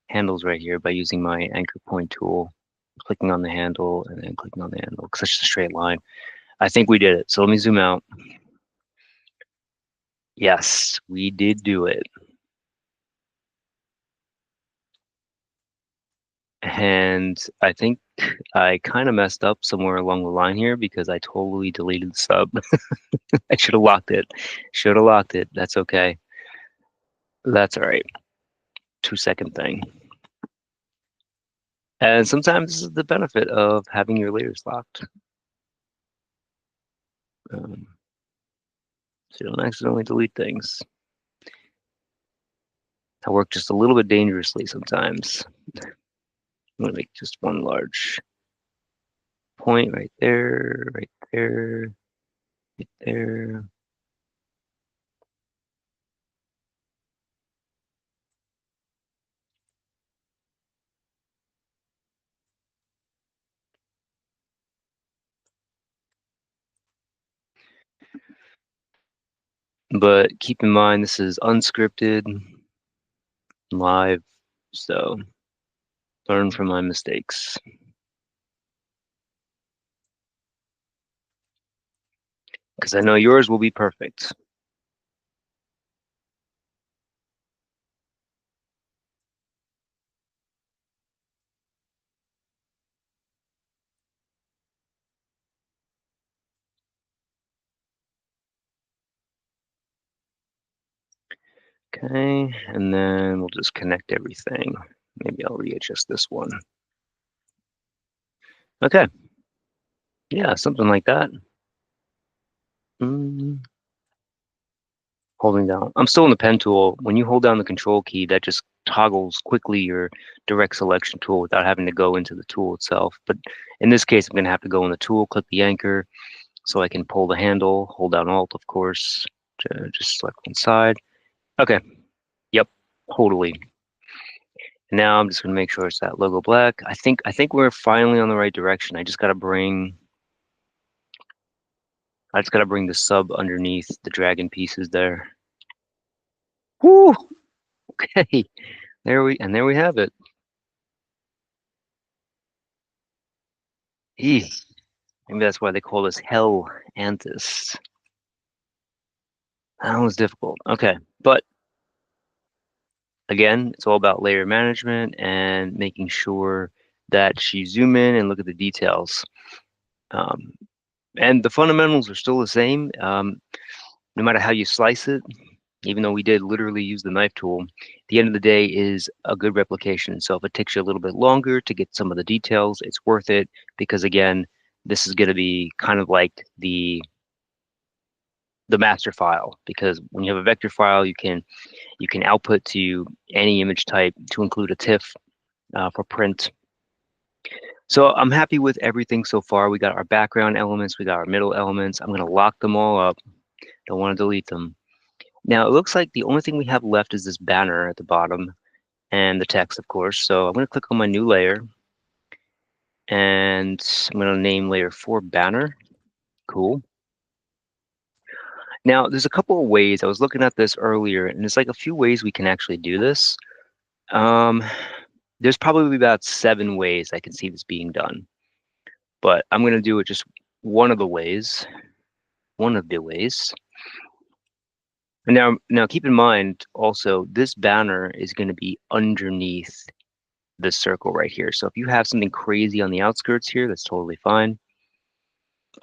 handles right here by using my anchor point tool, clicking on the handle and then clicking on the handle because it's just a straight line. I think we did it. So let me zoom out. Yes, we did do it. And I think I kind of messed up somewhere along the line here because I totally deleted the sub. I should have locked it. Should have locked it. That's okay. That's all right. 2-second thing. And sometimes this is the benefit of having your layers locked. So you don't accidentally delete things. I work just a little bit dangerously sometimes. I'm going to make just one large point right there, right there, right there. But keep in mind, this is unscripted, live, so learn from my mistakes. Because I know yours will be perfect. Okay, and then we'll just connect everything. Maybe I'll readjust this one. Okay, yeah, something like that. Holding down. I'm still in the pen tool. When you hold down the control key, that just toggles quickly your direct selection tool without having to go into the tool itself. But in this case, I'm going to have to go in the tool, click the anchor, so I can pull the handle, hold down Alt, of course, to just select one side. Okay. Yep. Totally. Now I'm just going to make sure it's that logo black. I think we're finally on the right direction. I just got to bring the sub underneath the dragon pieces there. Woo! Okay. There we have it. Maybe that's why they call this Hell Antis. That was difficult. Okay, but again, it's all about layer management and making sure that you zoom in and look at the details. And the fundamentals are still the same, no matter how you slice it. Even though we did literally use the knife tool, the end of the day is a good replication. So if it takes you a little bit longer to get some of the details, it's worth it because again, this is going to be kind of like the master file, because when you have a vector file, you can output to any image type to include a TIFF for print. So I'm happy with everything so far. We got our background elements, we got our middle elements. I'm going to lock them all up. Don't want to delete them. Now it looks like the only thing we have left is this banner at the bottom and the text, of course. So I'm going to click on my new layer and I'm going to name layer 4 banner. Cool. Now there's a couple of ways. I was looking at this earlier and there's like a few ways we can actually do this. There's probably about 7 ways I can see this being done, but I'm going to do it just one of the ways. And now keep in mind also, this banner is going to be underneath this circle right here. So if you have something crazy on the outskirts here, that's totally fine.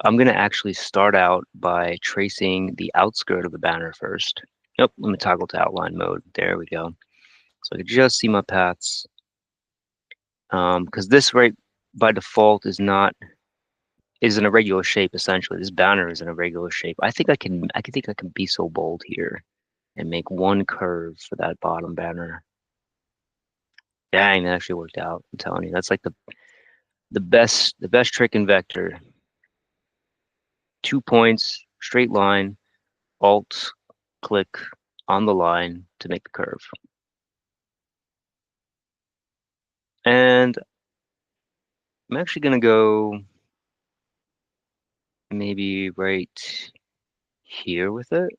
I'm going to actually start out by tracing the outskirt of the banner first. Nope, let me toggle to outline mode. There we go. So I can just see my paths. Because this right by default is in a regular shape essentially. This banner is in a regular shape. I think I can be so bold here and make one curve for that bottom banner. Dang, that actually worked out. I'm telling you, that's like the best trick in vector. 2 points, straight line, alt click on the line to make the curve. And I'm actually gonna go maybe right here with it.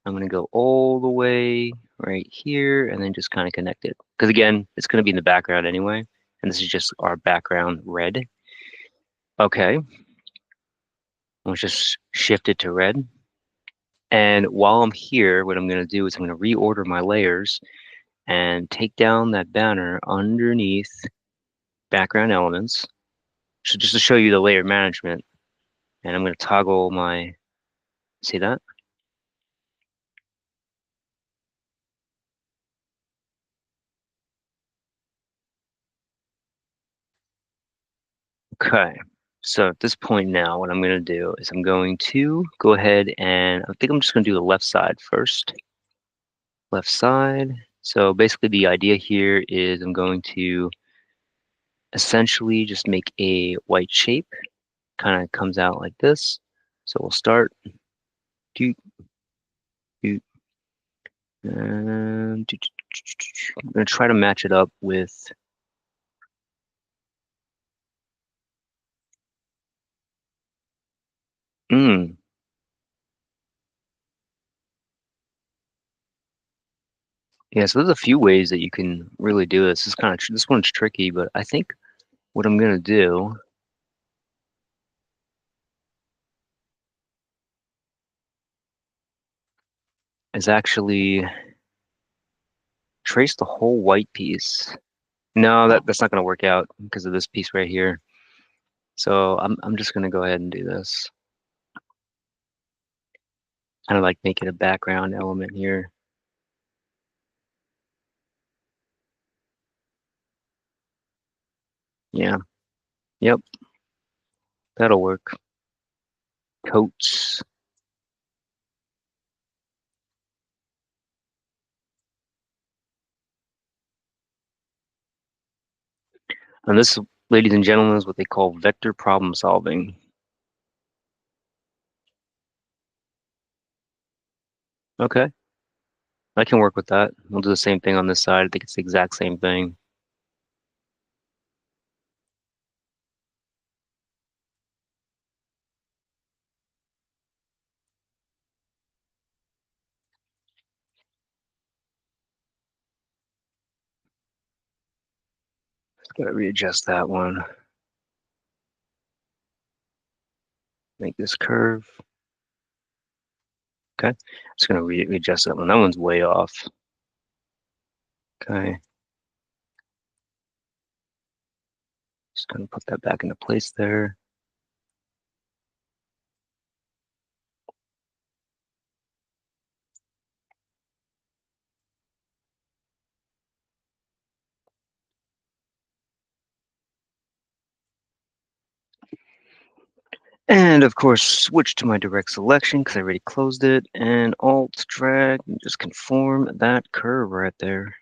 I'm gonna go all the way right here and then just kind of connect it. Because again, it's gonna be in the background anyway. And this is just our background red. Okay, let's just shift it to red. And while I'm here, what I'm gonna do is I'm gonna reorder my layers and take down that banner underneath background elements. So just to show you the layer management. And I'm gonna toggle my, see that? Okay, so at this point now, what I'm going to do is I'm going to go ahead and I think I'm just going to do the left side first. Left side. So basically the idea here is I'm going to essentially just make a white shape. Kind of comes out like this. So we'll start. Do, do, I'm going to try to match it up with. Mm, yeah, so there's a few ways that you can really do this. This one's tricky, but I think what I'm going to do is actually trace the whole white piece. No, that's not going to work out because of this piece right here. So I'm just going to go ahead and do this. Kind of like make it a background element here. Yeah. Yep. That'll work. Coats. And this, ladies and gentlemen, is what they call vector problem solving. Okay. I can work with that. We'll do the same thing on this side. I think it's the exact same thing. Gotta readjust that one. Make this curve. Okay. Just gonna readjust that one. That one's way off. Okay. Just gonna put that back into place there. And of course, switch to my direct selection because I already closed it, and Alt drag and just conform that curve right there.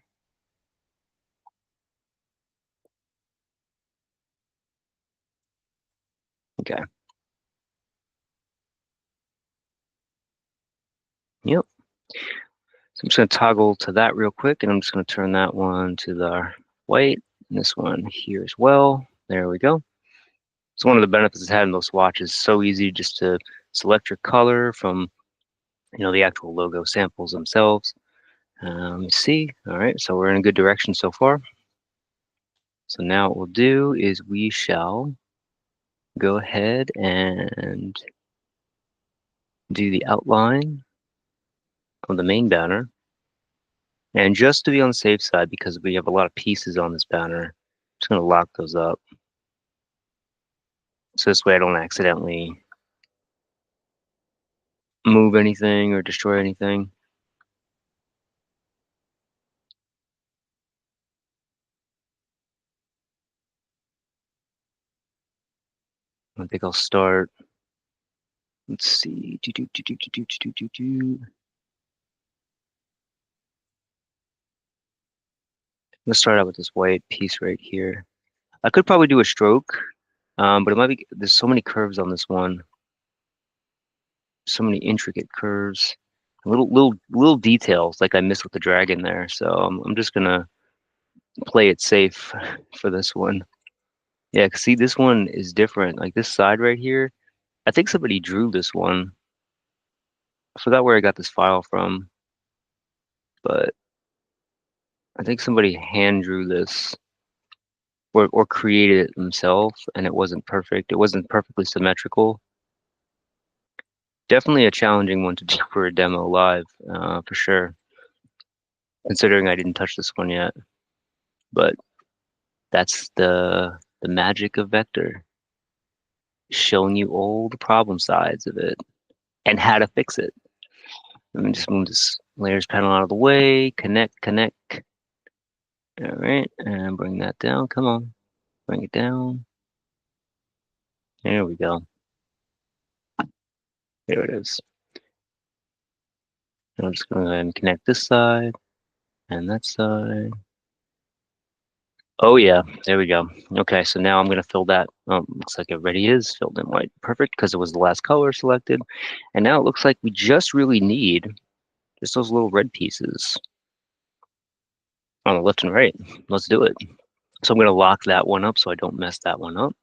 Okay. Yep. So I'm just going to toggle to that real quick, and I'm just going to turn that one to the white, and this one here as well. There we go. So one of the benefits of having those swatches, so easy just to select your color from, the actual logo samples themselves. Let me see. All right, so we're in a good direction so far. So now what we'll do is we shall go ahead and do the outline of the main banner. And just to be on the safe side, because we have a lot of pieces on this banner, I'm just going to lock those up. So this way I don't accidentally move anything or destroy anything. I think I'll start. Let's see. Let's start out with this white piece right here. I could probably do a stroke, but it might be, there's so many curves on this one, so many intricate curves, little details like I missed with the dragon there. So I'm just gonna play it safe for this one. Yeah, 'cause see, this one is different. Like this side right here, I think somebody drew this one. I forgot where I got this file from, but I think somebody hand drew this or created it themselves, and it wasn't perfect. It wasn't perfectly symmetrical. Definitely a challenging one to do for a demo live, for sure. Considering I didn't touch this one yet, but that's the magic of vector, showing you all the problem sides of it and how to fix it. Let me just move this layers panel out of the way. Connect, connect. All right, and bring that down. Come on, bring it down. There we go. There it is. And I'm just going to go ahead and connect this side and that side. Oh yeah, there we go. Okay, so now I'm going to fill that. Looks like it already is filled in white. Perfect, because it was the last color selected. And now it looks like we just really need just those little red pieces on the left and right. Let's do it. So I'm going to lock that one up so I don't mess that one up.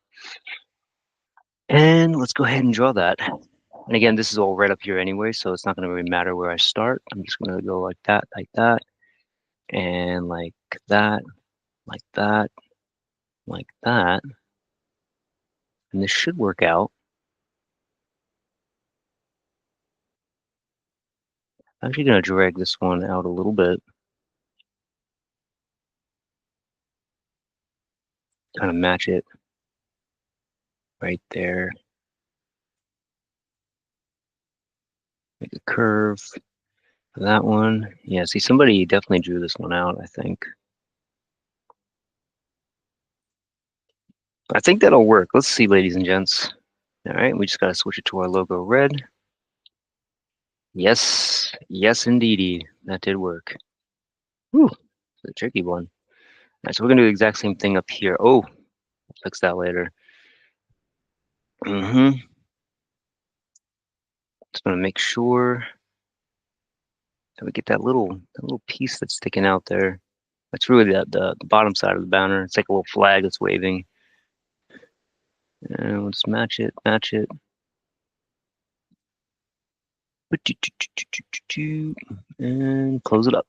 And let's go ahead and draw that. And again, this is all right up here anyway, so it's not going to really matter where I start. I'm just going to go like that, and like that, like that, like that. And this should work out. I'm actually going to drag this one out a little bit. Kind of match it right there. Make a curve for that one. Yeah, see, somebody definitely drew this one out, I think. I think that'll work. Let's see, ladies and gents. All right, we just got to switch it to our logo red. Yes, yes, indeedy. That did work. Whew, it's a tricky one. All right, so we're going to do the exact same thing up here. Oh, I'll fix that later. Just going to make sure that we get that little piece that's sticking out there. That's really the bottom side of the banner. It's like a little flag that's waving. And we'll just match it, and close it up.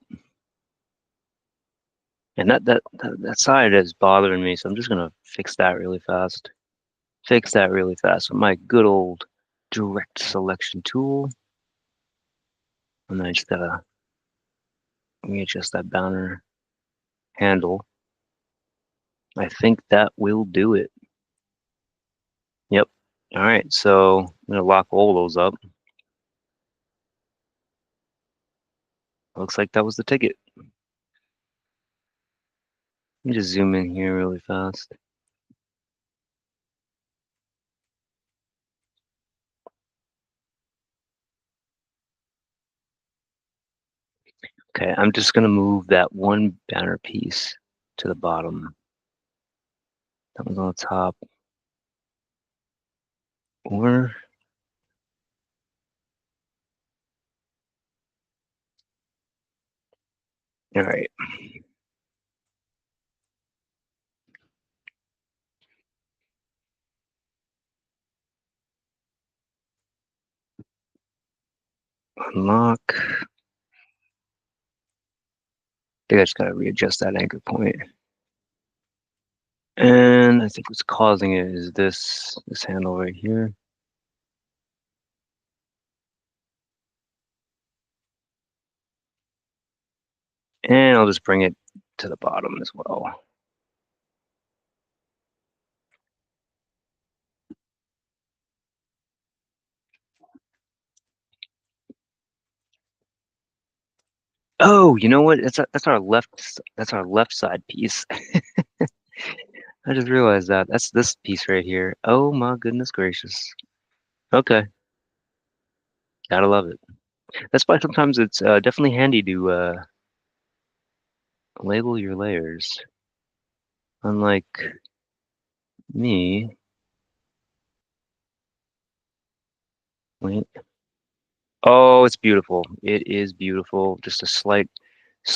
And that side is bothering me, so I'm just gonna fix that really fast. Fix that really fast with my good old direct selection tool. And then I just gotta readjust that banner handle. I think that will do it. Yep. All right, so I'm gonna lock all those up. Looks like that was the ticket. Let me just zoom in here really fast. Okay, I'm just gonna move that one banner piece to the bottom. That one's on the top. Or all right. Unlock. I think I just gotta readjust that anchor point. And I think what's causing it is this handle right here. And I'll just bring it to the bottom as well. Oh, you know what? That's our left side piece. I just realized that. That's this piece right here. Oh my goodness gracious. Okay. Gotta love it. That's why sometimes it's definitely handy to label your layers. Unlike me, wait. Oh, it's beautiful. It is beautiful. Just a slight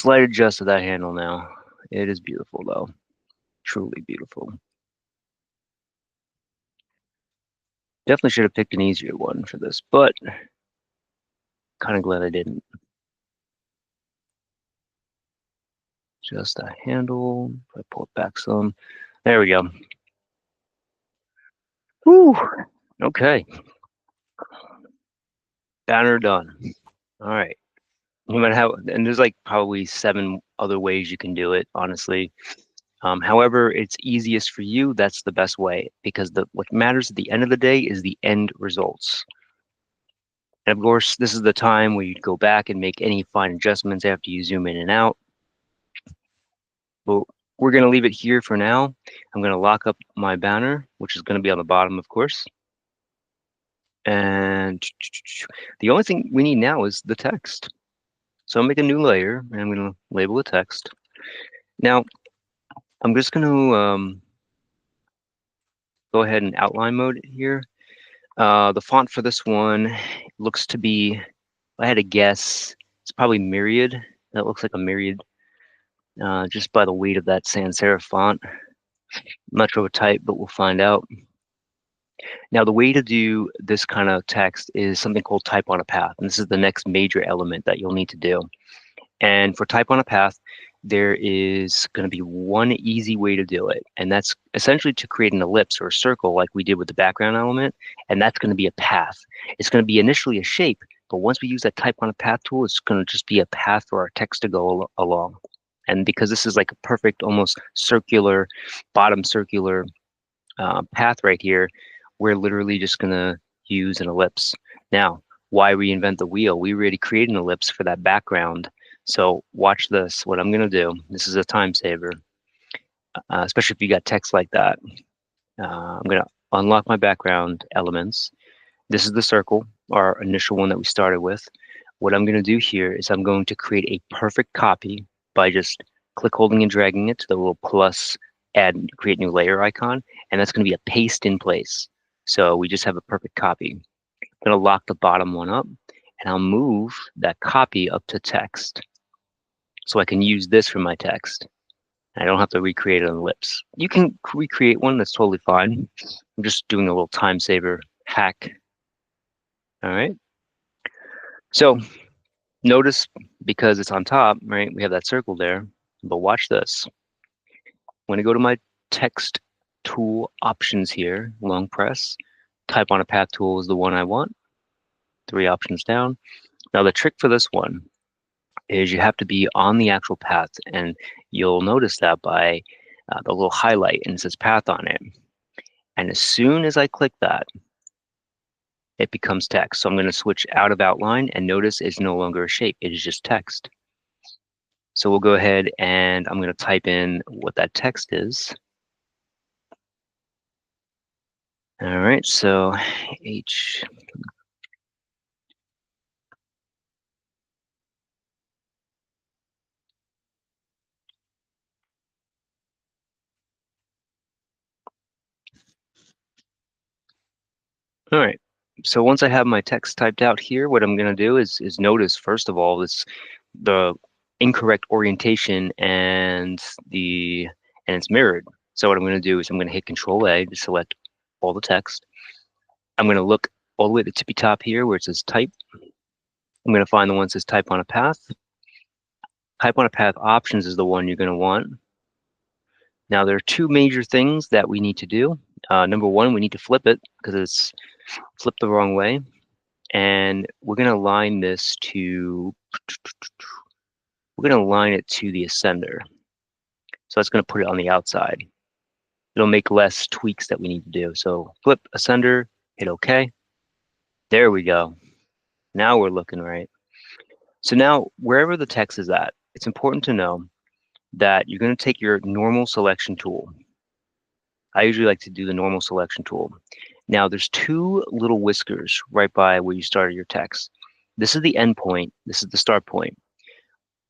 adjust of that handle now. It is beautiful though. Truly beautiful. Definitely should have picked an easier one for this, but kind of glad I didn't. Just a handle. If I pull it back some. There we go. Whew. Okay. Banner done. All right. You might have, and there's like probably 7 other ways you can do it, honestly. However, it's easiest for you, that's the best way because what matters at the end of the day is the end results. And of course, this is the time where you'd go back and make any fine adjustments after you zoom in and out. But we're going to leave it here for now. I'm going to lock up my banner, which is going to be on the bottom, of course. And the only thing we need now is the text. So I'll make a new layer and I'm going to label the text. Now, I'm just going to go ahead and outline mode it here. The font for this one looks to be, if I had to guess, it's probably Myriad. That looks like a Myriad just by the weight of that sans serif font. I'm not sure what type, but we'll find out. Now, the way to do this kind of text is something called type on a path. And this is the next major element that you'll need to do. And for type on a path, there is going to be one easy way to do it. And that's essentially to create an ellipse or a circle like we did with the background element. And that's going to be a path. It's going to be initially a shape, but once we use that type on a path tool, it's going to just be a path for our text to go along. And because this is like a perfect, almost circular, bottom circular path right here, we're literally just going to use an ellipse. Now, why reinvent the wheel? We already created an ellipse for that background. So watch this, what I'm going to do. This is a time saver, especially if you got text like that. I'm going to unlock my background elements. This is the circle, our initial one that we started with. What I'm going to do here is I'm going to create a perfect copy by just click holding and dragging it to the little plus, add, create new layer icon, and that's going to be a paste in place. So we just have a perfect copy. I'm going to lock the bottom one up, and I'll move that copy up to text. So I can use this for my text. I don't have to recreate an ellipse. You can recreate one, that's totally fine. I'm just doing a little time saver hack. All right. So notice because it's on top, right, we have that circle there, but watch this. I'm gonna go to my text tool options here, long press, type on a path tool is the one I want, 3 options down. Now the trick for this one is you have to be on the actual path, and you'll notice that by the little highlight and it says path on it. And as soon as I click that, it becomes text. So I'm going to switch out of outline and notice it's no longer a shape. It is just text. So we'll go ahead and I'm going to type in what that text is. All right, so H. All right, so once I have my text typed out here, what I'm going to do is notice, first of all, the incorrect orientation and it's mirrored. So what I'm going to do is I'm going to hit Control A to select all the text. I'm going to look all the way to the tippy top here where it says type. I'm going to find the one that says type on a path. Type on a path options is the one you're going to want. Now there are 2 major things that we need to do. Number 1, we need to flip it because it's flipped the wrong way. And we're going to align this to, we're going to align it to the ascender. So that's going to put it on the outside. It'll make less tweaks that we need to do. So flip ascender, hit OK. There we go. Now we're looking right. So now wherever the text is at, it's important to know that you're going to take your normal selection tool. I usually like to do the normal selection tool. Now there's 2 little whiskers right by where you started your text. This is the end point. This is the start point.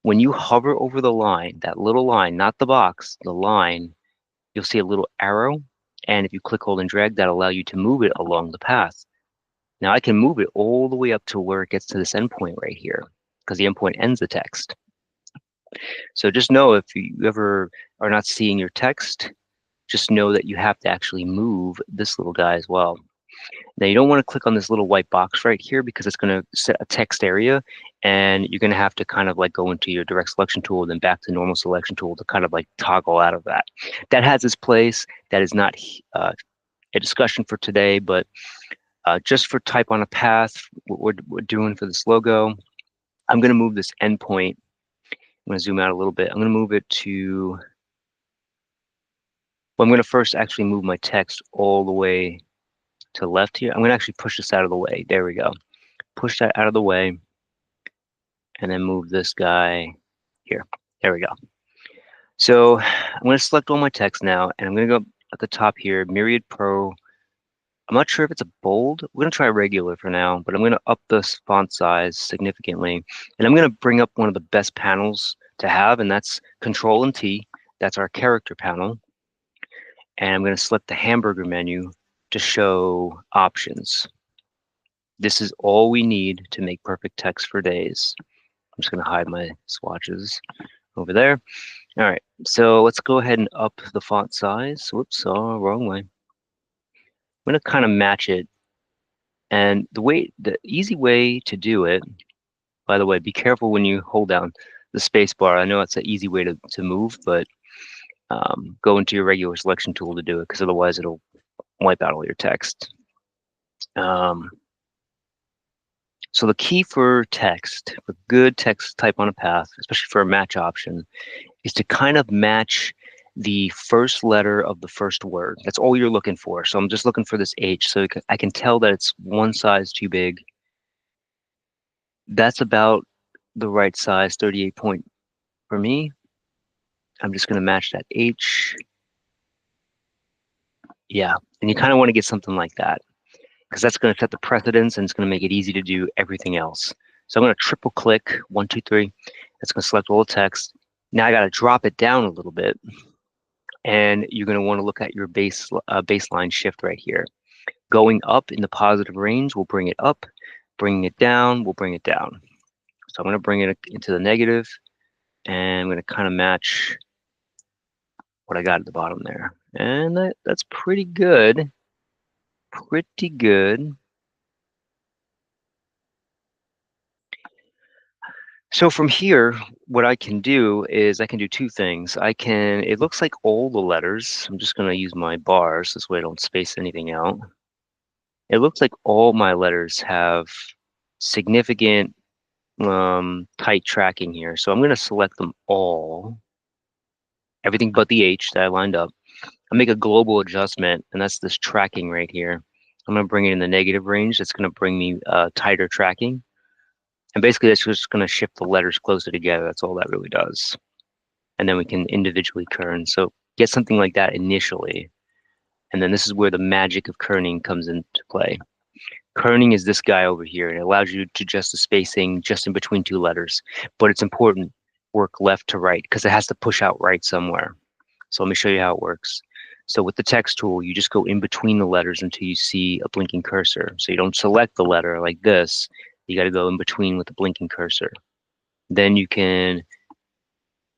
When you hover over the line, that little line, not the box, the line, you'll see a little arrow. And if you click, hold, and drag, that'll allow you to move it along the path. Now I can move it all the way up to where it gets to this endpoint right here, because the endpoint ends the text. So just know if you ever are not seeing your text, just know that you have to actually move this little guy as well. Now you don't want to click on this little white box right here because it's going to set a text area, and you're going to have to kind of like go into your direct selection tool, then back to normal selection tool to kind of like toggle out of that. That has its place. That is not a discussion for today, but just for type on a path, what we're doing for this logo, I'm going to move this endpoint. I'm going to zoom out a little bit. I'm going to move it to, well, I'm going to first actually move my text all the way to the left here. I'm going to actually push this out of the way. There we go. Push that out of the way, and then move this guy here. There we go. So I'm going to select all my text now, and I'm going to go at the top here, Myriad Pro. I'm not sure if it's a bold. We're going to try regular for now, but I'm going to up the font size significantly. And I'm going to bring up one of the best panels to have, and that's Control and T. That's our character panel. And I'm going to select the hamburger menu to show options. This is all we need to make perfect text for days. I'm just going to hide my swatches over there. All right, so let's go ahead and up the font size. Whoops, wrong way. I'm going to kind of match it. And the easy way to do it, by the way, be careful when you hold down the space bar. I know it's an easy way to move, but go into your regular selection tool to do it, because otherwise it'll wipe out all your text. So the key for text, for good text type on a path, especially for a match option, is to kind of match the first letter of the first word. That's all you're looking for. So I'm just looking for this H, so I can tell that it's one size too big. That's about the right size, 38 point for me. I'm just going to match that H. Yeah, and you kind of want to get something like that, because that's going to set the precedence and it's going to make it easy to do everything else. So I'm going to triple click, 1, 2, 3. That's going to select all the text. Now I got to drop it down a little bit, and you're going to want to look at your baseline shift right here. Going up in the positive range will bring it up. Bringing it down will bring it down. So I'm going to bring it into the negative, and I'm going to kind of match what I got at the bottom there. And that's pretty good. Pretty good. So from here, what I can do is I can do two things. It looks like all the letters, I'm just going to use my bars, this way I don't space anything out. It looks like all my letters have significant tight tracking here. So I'm going to select them all, everything but the H that I lined up. I'll make a global adjustment, and that's this tracking right here. I'm going to bring it in the negative range. That's going to bring me tighter tracking. And basically, that's just going to shift the letters closer together. That's all that really does. And then we can individually kern. So get something like that initially. And then this is where the magic of kerning comes into play. Kerning is this guy over here. It allows you to adjust the spacing just in between two letters. But it's important, work left to right, because it has to push out right somewhere. So let me show you how it works. So with the text tool, you just go in between the letters until you see a blinking cursor. So you don't select the letter like this. You got to go in between with the blinking cursor. Then you can,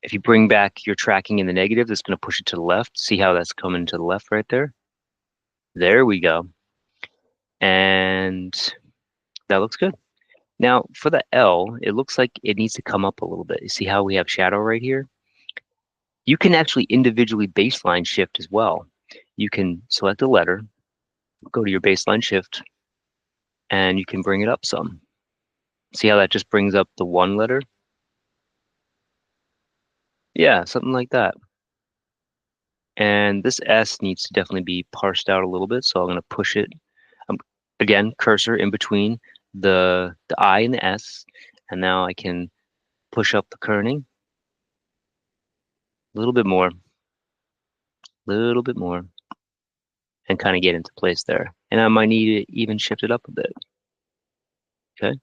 if you bring back your tracking in the negative, that's going to push it to the left. See how that's coming to the left right there? There we go. And that looks good. Now for the L, it looks like it needs to come up a little bit. You see how we have shadow right here? You can actually individually baseline shift as well. You can select a letter, go to your baseline shift, and you can bring it up some. See how that just brings up the one letter? Yeah, something like that. And this S needs to definitely be parsed out a little bit, so I'm going to push it. Again, cursor in between the I and the S, and now I can push up the kerning a little bit more, and kind of get into place there. And I might need to even shift it up a bit. Okay.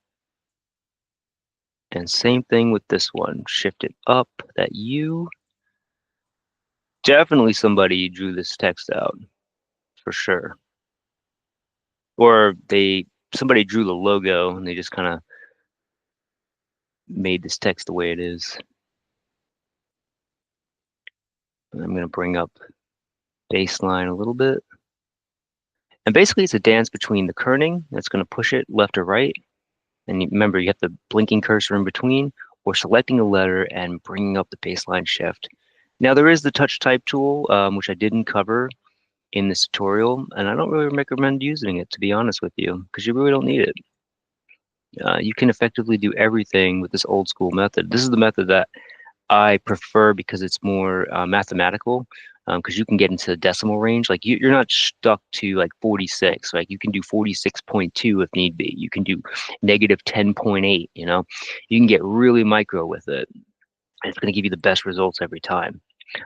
And same thing with this one. Shift it up, that U. Definitely somebody drew this text out, for sure. Or somebody drew the logo and they just kind of made this text the way it is. And I'm going to bring up baseline a little bit. And basically it's a dance between the kerning, that's going to push it left or right. And remember, you have the blinking cursor in between, or selecting a letter and bringing up the baseline shift. Now there is the touch type tool, which I didn't cover in this tutorial, and I don't really recommend using it, to be honest with you, because you really don't need it. You can effectively do everything with this old school method. This is the method that I prefer because it's more mathematical, because you can get into the decimal range. Like you're not stuck to like 46. Like you can do 46.2 if need be. You can do negative 10.8. You can get really micro with it. And it's going to give you the best results every time.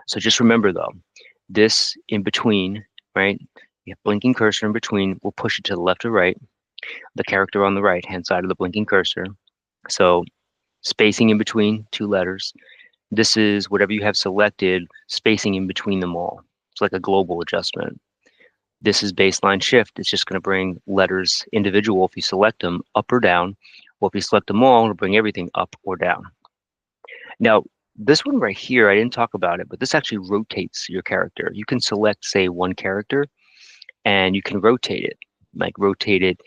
So just remember though, this in between, right? You have blinking cursor in between. We'll push it to the left or right. The character on the right hand side of the blinking cursor. So spacing in between two letters. This is whatever you have selected, spacing in between them all. It's like a global adjustment. This is baseline shift. It's just going to bring letters individual if you select them up or down. Well, if you select them all, it'll bring everything up or down. Now, this one right here, I didn't talk about it, but this actually rotates your character. You can select, say, one character, and you can rotate it, like rotate it,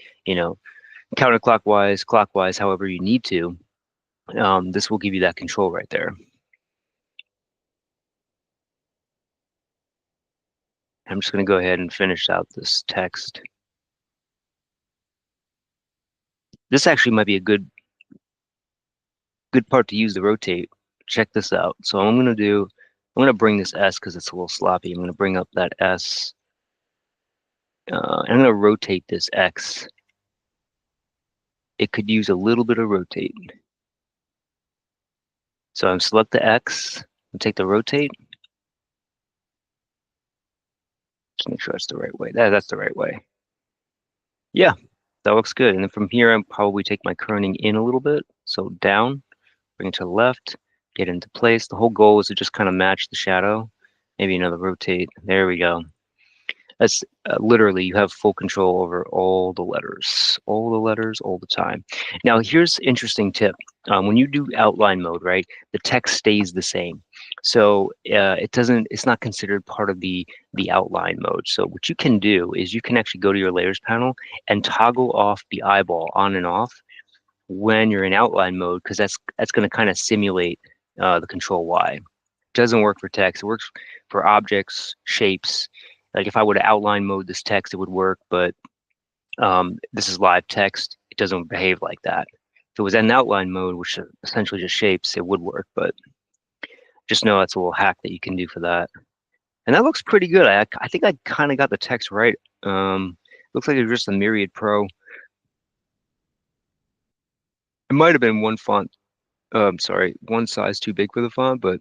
counterclockwise, clockwise, however you need to. This will give you that control right there. I'm just going to go ahead and finish out this text. This actually might be a good part to use the rotate. Check this out. So I'm going to bring this S because it's a little sloppy. I'm going to bring up that S. And I'm going to rotate this X. It could use a little bit of rotate. So I'm select the X and take the rotate. Just make sure that's the right way. That's the right way. Yeah, that looks good. And then from here, I'll probably take my kerning in a little bit. So down, bring it to the left, get into place. The whole goal is to just kind of match the shadow. Maybe another rotate. There we go. That's literally, you have full control over all the letters, all the time. Now, here's interesting tip. When you do outline mode, right, the text stays the same. So it's not considered part of the outline mode. So what you can do is you can actually go to your layers panel and toggle off the eyeball on and off when you're in outline mode, because that's going to kind of simulate the control Y. Doesn't work for text. It works for objects, shapes. Like if I were to outline mode this text, it would work, but this is live text. It doesn't behave like that. If it was in outline mode, which essentially just shapes, it would work, but just know that's a little hack that you can do for that. And that looks pretty good. I think I kind of got the text right. Looks like it's just a Myriad Pro. It might have been one font, sorry, one size too big for the font, but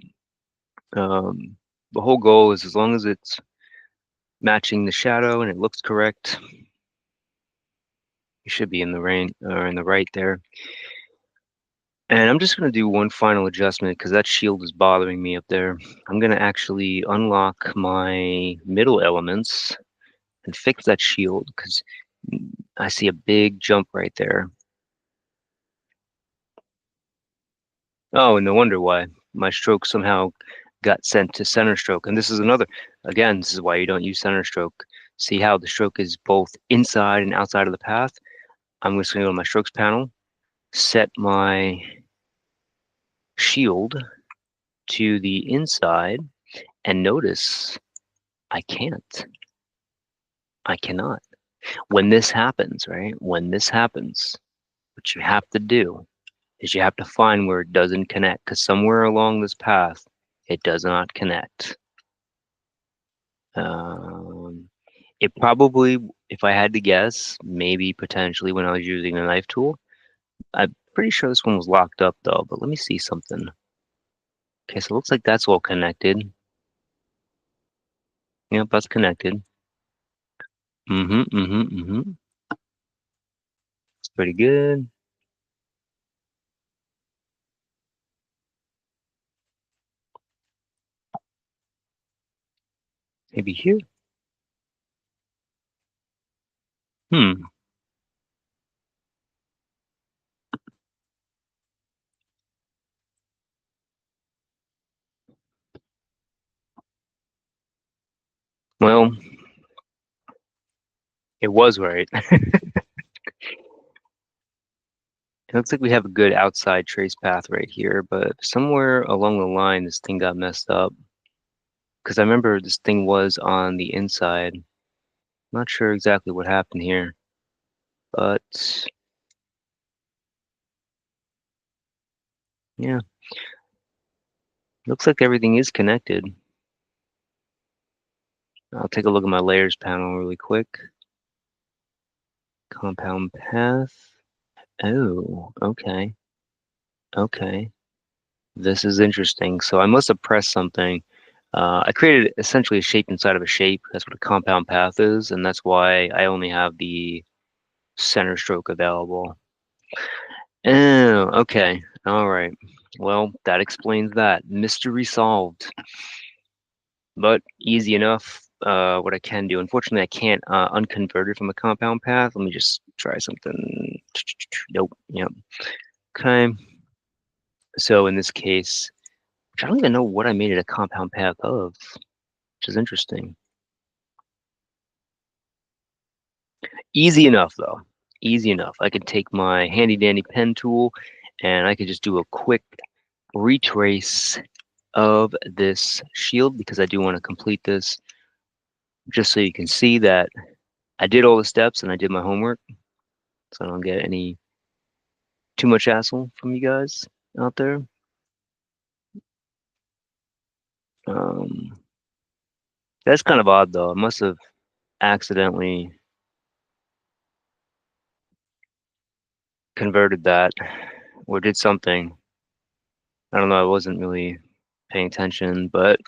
the whole goal is as long as it's matching the shadow and it looks correct, you should be in the range or in the right there. And I'm just going to do one final adjustment because that shield is bothering me up there. I'm going to actually unlock my middle elements and fix that shield because I see a big jump right there. Oh, and no wonder why. My stroke somehow got sent to center stroke. And this is again, this is why you don't use center stroke. See how the stroke is both inside and outside of the path? I'm just going to go to my strokes panel, set my shield to the inside, and notice I cannot. When this happens, right? When this happens, what you have to do is you have to find where it doesn't connect, because somewhere along this path, it does not connect. It probably, if I had to guess, maybe potentially when I was using the knife tool. I'm pretty sure this one was locked up though, but let me see something. Okay, so it looks like that's all connected. Yep, that's connected. It's pretty good. maybe here. Hmm. Well, it was right. It looks like we have a good outside trace path right here, but somewhere along the line, this thing got messed up. Because I remember this thing was on the inside. Not sure exactly what happened here, but yeah, looks like everything is connected. I'll take a look at my layers panel really quick. Compound path. Oh, okay. Okay. This is interesting. So I must have pressed something. I created essentially a shape inside of a shape. That's what a compound path is, and that's why I only have the center stroke available. Oh, okay. All right. Well, that explains that. Mystery solved, but easy enough. What I can do. Unfortunately, I can't unconvert it from a compound path. Let me just try something. Nope. Yep. Okay. So in this case, I don't even know what I made it a compound path of, which is interesting. Easy enough though. Easy enough. I could take my handy dandy pen tool and I could just do a quick retrace of this shield because I do want to complete this just so you can see that I did all the steps and I did my homework so I don't get any too much hassle from you guys out there. Um, that's kind of odd though. I must have accidentally converted that or did something. I don't know. I wasn't really paying attention, but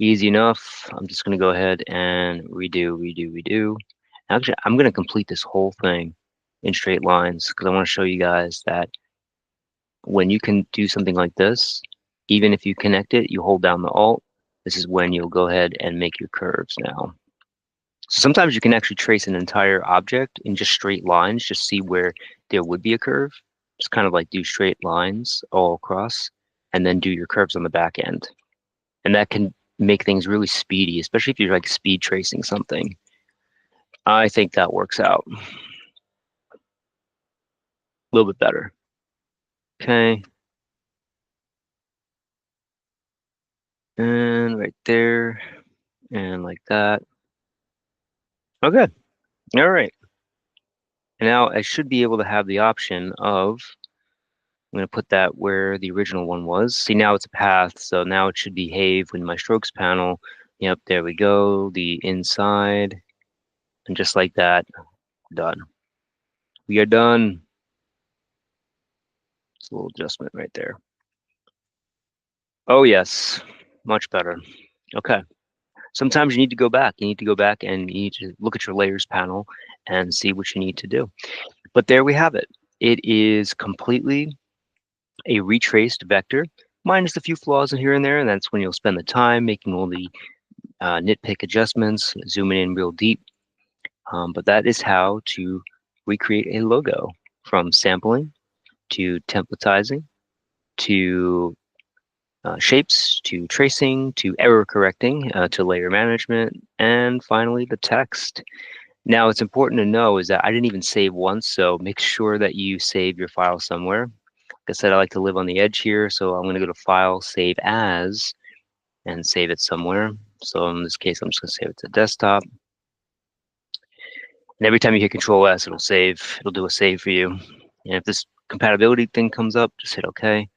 easy enough. I'm just going to go ahead and redo. Actually, I'm going to complete this whole thing in straight lines because I want to show you guys that when you can do something like this, even if you connect it, you hold down the Alt. This is when you'll go ahead and make your curves now. So sometimes you can actually trace an entire object in just straight lines, just see where there would be a curve. Just kind of like do straight lines all across and then do your curves on the back end. And that can make things really speedy, especially if you're like speed tracing something. I think that works out a little bit better. Okay, and right there, and like that. Okay, all right. And now I should be able to have the option of, I'm going to put that where the original one was. See, now it's a path, so now it should behave in my strokes panel. Yep, there we go, the inside, and just like that, done. We are done. It's a little adjustment right there. Oh yes, much better. Okay. Sometimes you need to go back. You need to go back and you need to look at your layers panel and see what you need to do. But there we have it. It is completely a retraced vector, minus a few flaws in here and there, and that's when you'll spend the time making all the nitpick adjustments, zooming in real deep. But that is how to recreate a logo from sampling to templatizing to shapes to tracing to error correcting to layer management and finally the text. Now it's important to know is that I didn't even save once, so make sure that you save your file somewhere. Like I said, I like to live on the edge here, so I'm going to go to File, Save As, and save it somewhere. So in this case, I'm just going to save it to desktop. And every time you hit Control S, it'll save. It'll do a save for you. And if this compatibility thing comes up, just hit OK.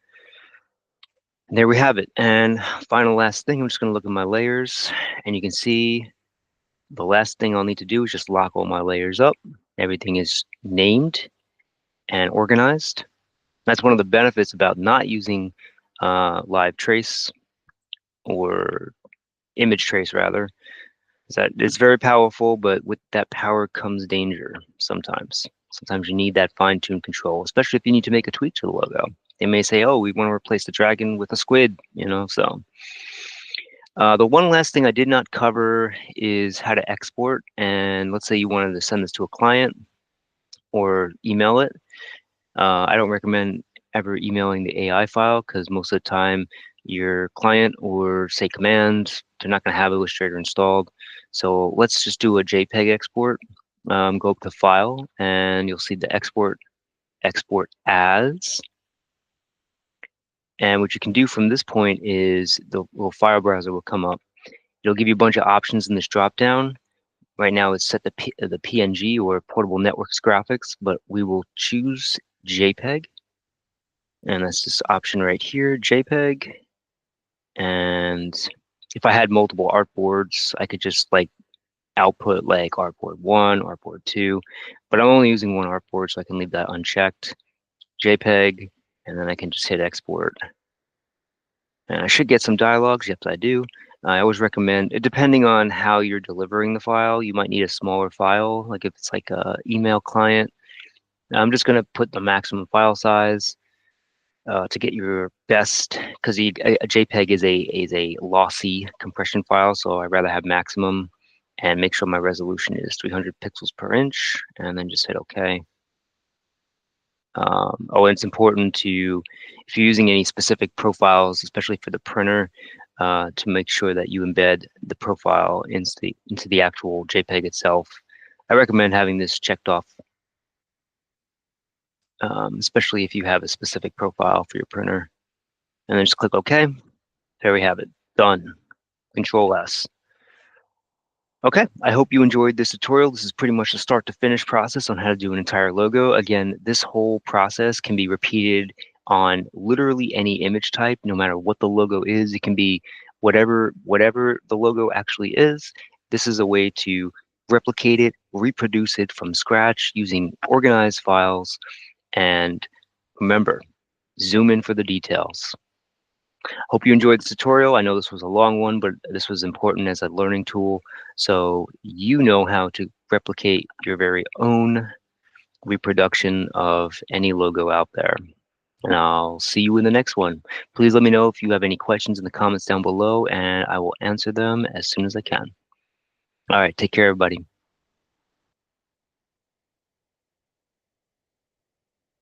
And there we have it. And final last thing, I'm just going to look at my layers, and you can see the last thing I'll need to do is just lock all my layers up. Everything is named and organized. That's one of the benefits about not using live trace or image trace rather, is that it's very powerful, but with that power comes danger sometimes. Sometimes you need that fine-tuned control, especially if you need to make a tweak to the logo. They may say, oh, we want to replace the dragon with a squid, you know, so The one last thing I did not cover is how to export. And let's say you wanted to send this to a client or email it. I don't recommend ever emailing the AI file because most of the time your client or say command, they're not going to have Illustrator installed. So let's just do a JPEG export. Go up to File and you'll see the export as. And what you can do from this point is the little file browser will come up. It'll give you a bunch of options in this dropdown. Right now it's set the PNG or Portable Networks Graphics, but we will choose JPEG. And that's this option right here, JPEG. And if I had multiple artboards, I could just like output like artboard 1, artboard 2, but I'm only using one artboard, so I can leave that unchecked. JPEG, and then I can just hit export. And I should get some dialogues. Yep, I do. I always recommend, depending on how you're delivering the file, you might need a smaller file. Like if it's like a email client, I'm just going to put the maximum file size to get your best, because a JPEG is a lossy compression file, so I'd rather have maximum and make sure my resolution is 300 pixels per inch, and then just hit OK. Oh, and it's important to, if you're using any specific profiles, especially for the printer, to make sure that you embed the profile into the actual JPEG itself. I recommend having this checked off, especially if you have a specific profile for your printer. And then just click OK. There we have it. Done. Control S. Okay, I hope you enjoyed this tutorial. This is pretty much the start to finish process on how to do an entire logo. Again, this whole process can be repeated on literally any image type, no matter what the logo is. It can be whatever the logo actually is. This is a way to replicate it, reproduce it from scratch using organized files. And remember, zoom in for the details. Hope you enjoyed this tutorial. I know this was a long one, but this was important as a learning tool, so you know how to replicate your very own reproduction of any logo out there. And I'll see you in the next one. Please let me know if you have any questions in the comments down below, and I will answer them as soon as I can. All right, take care, everybody.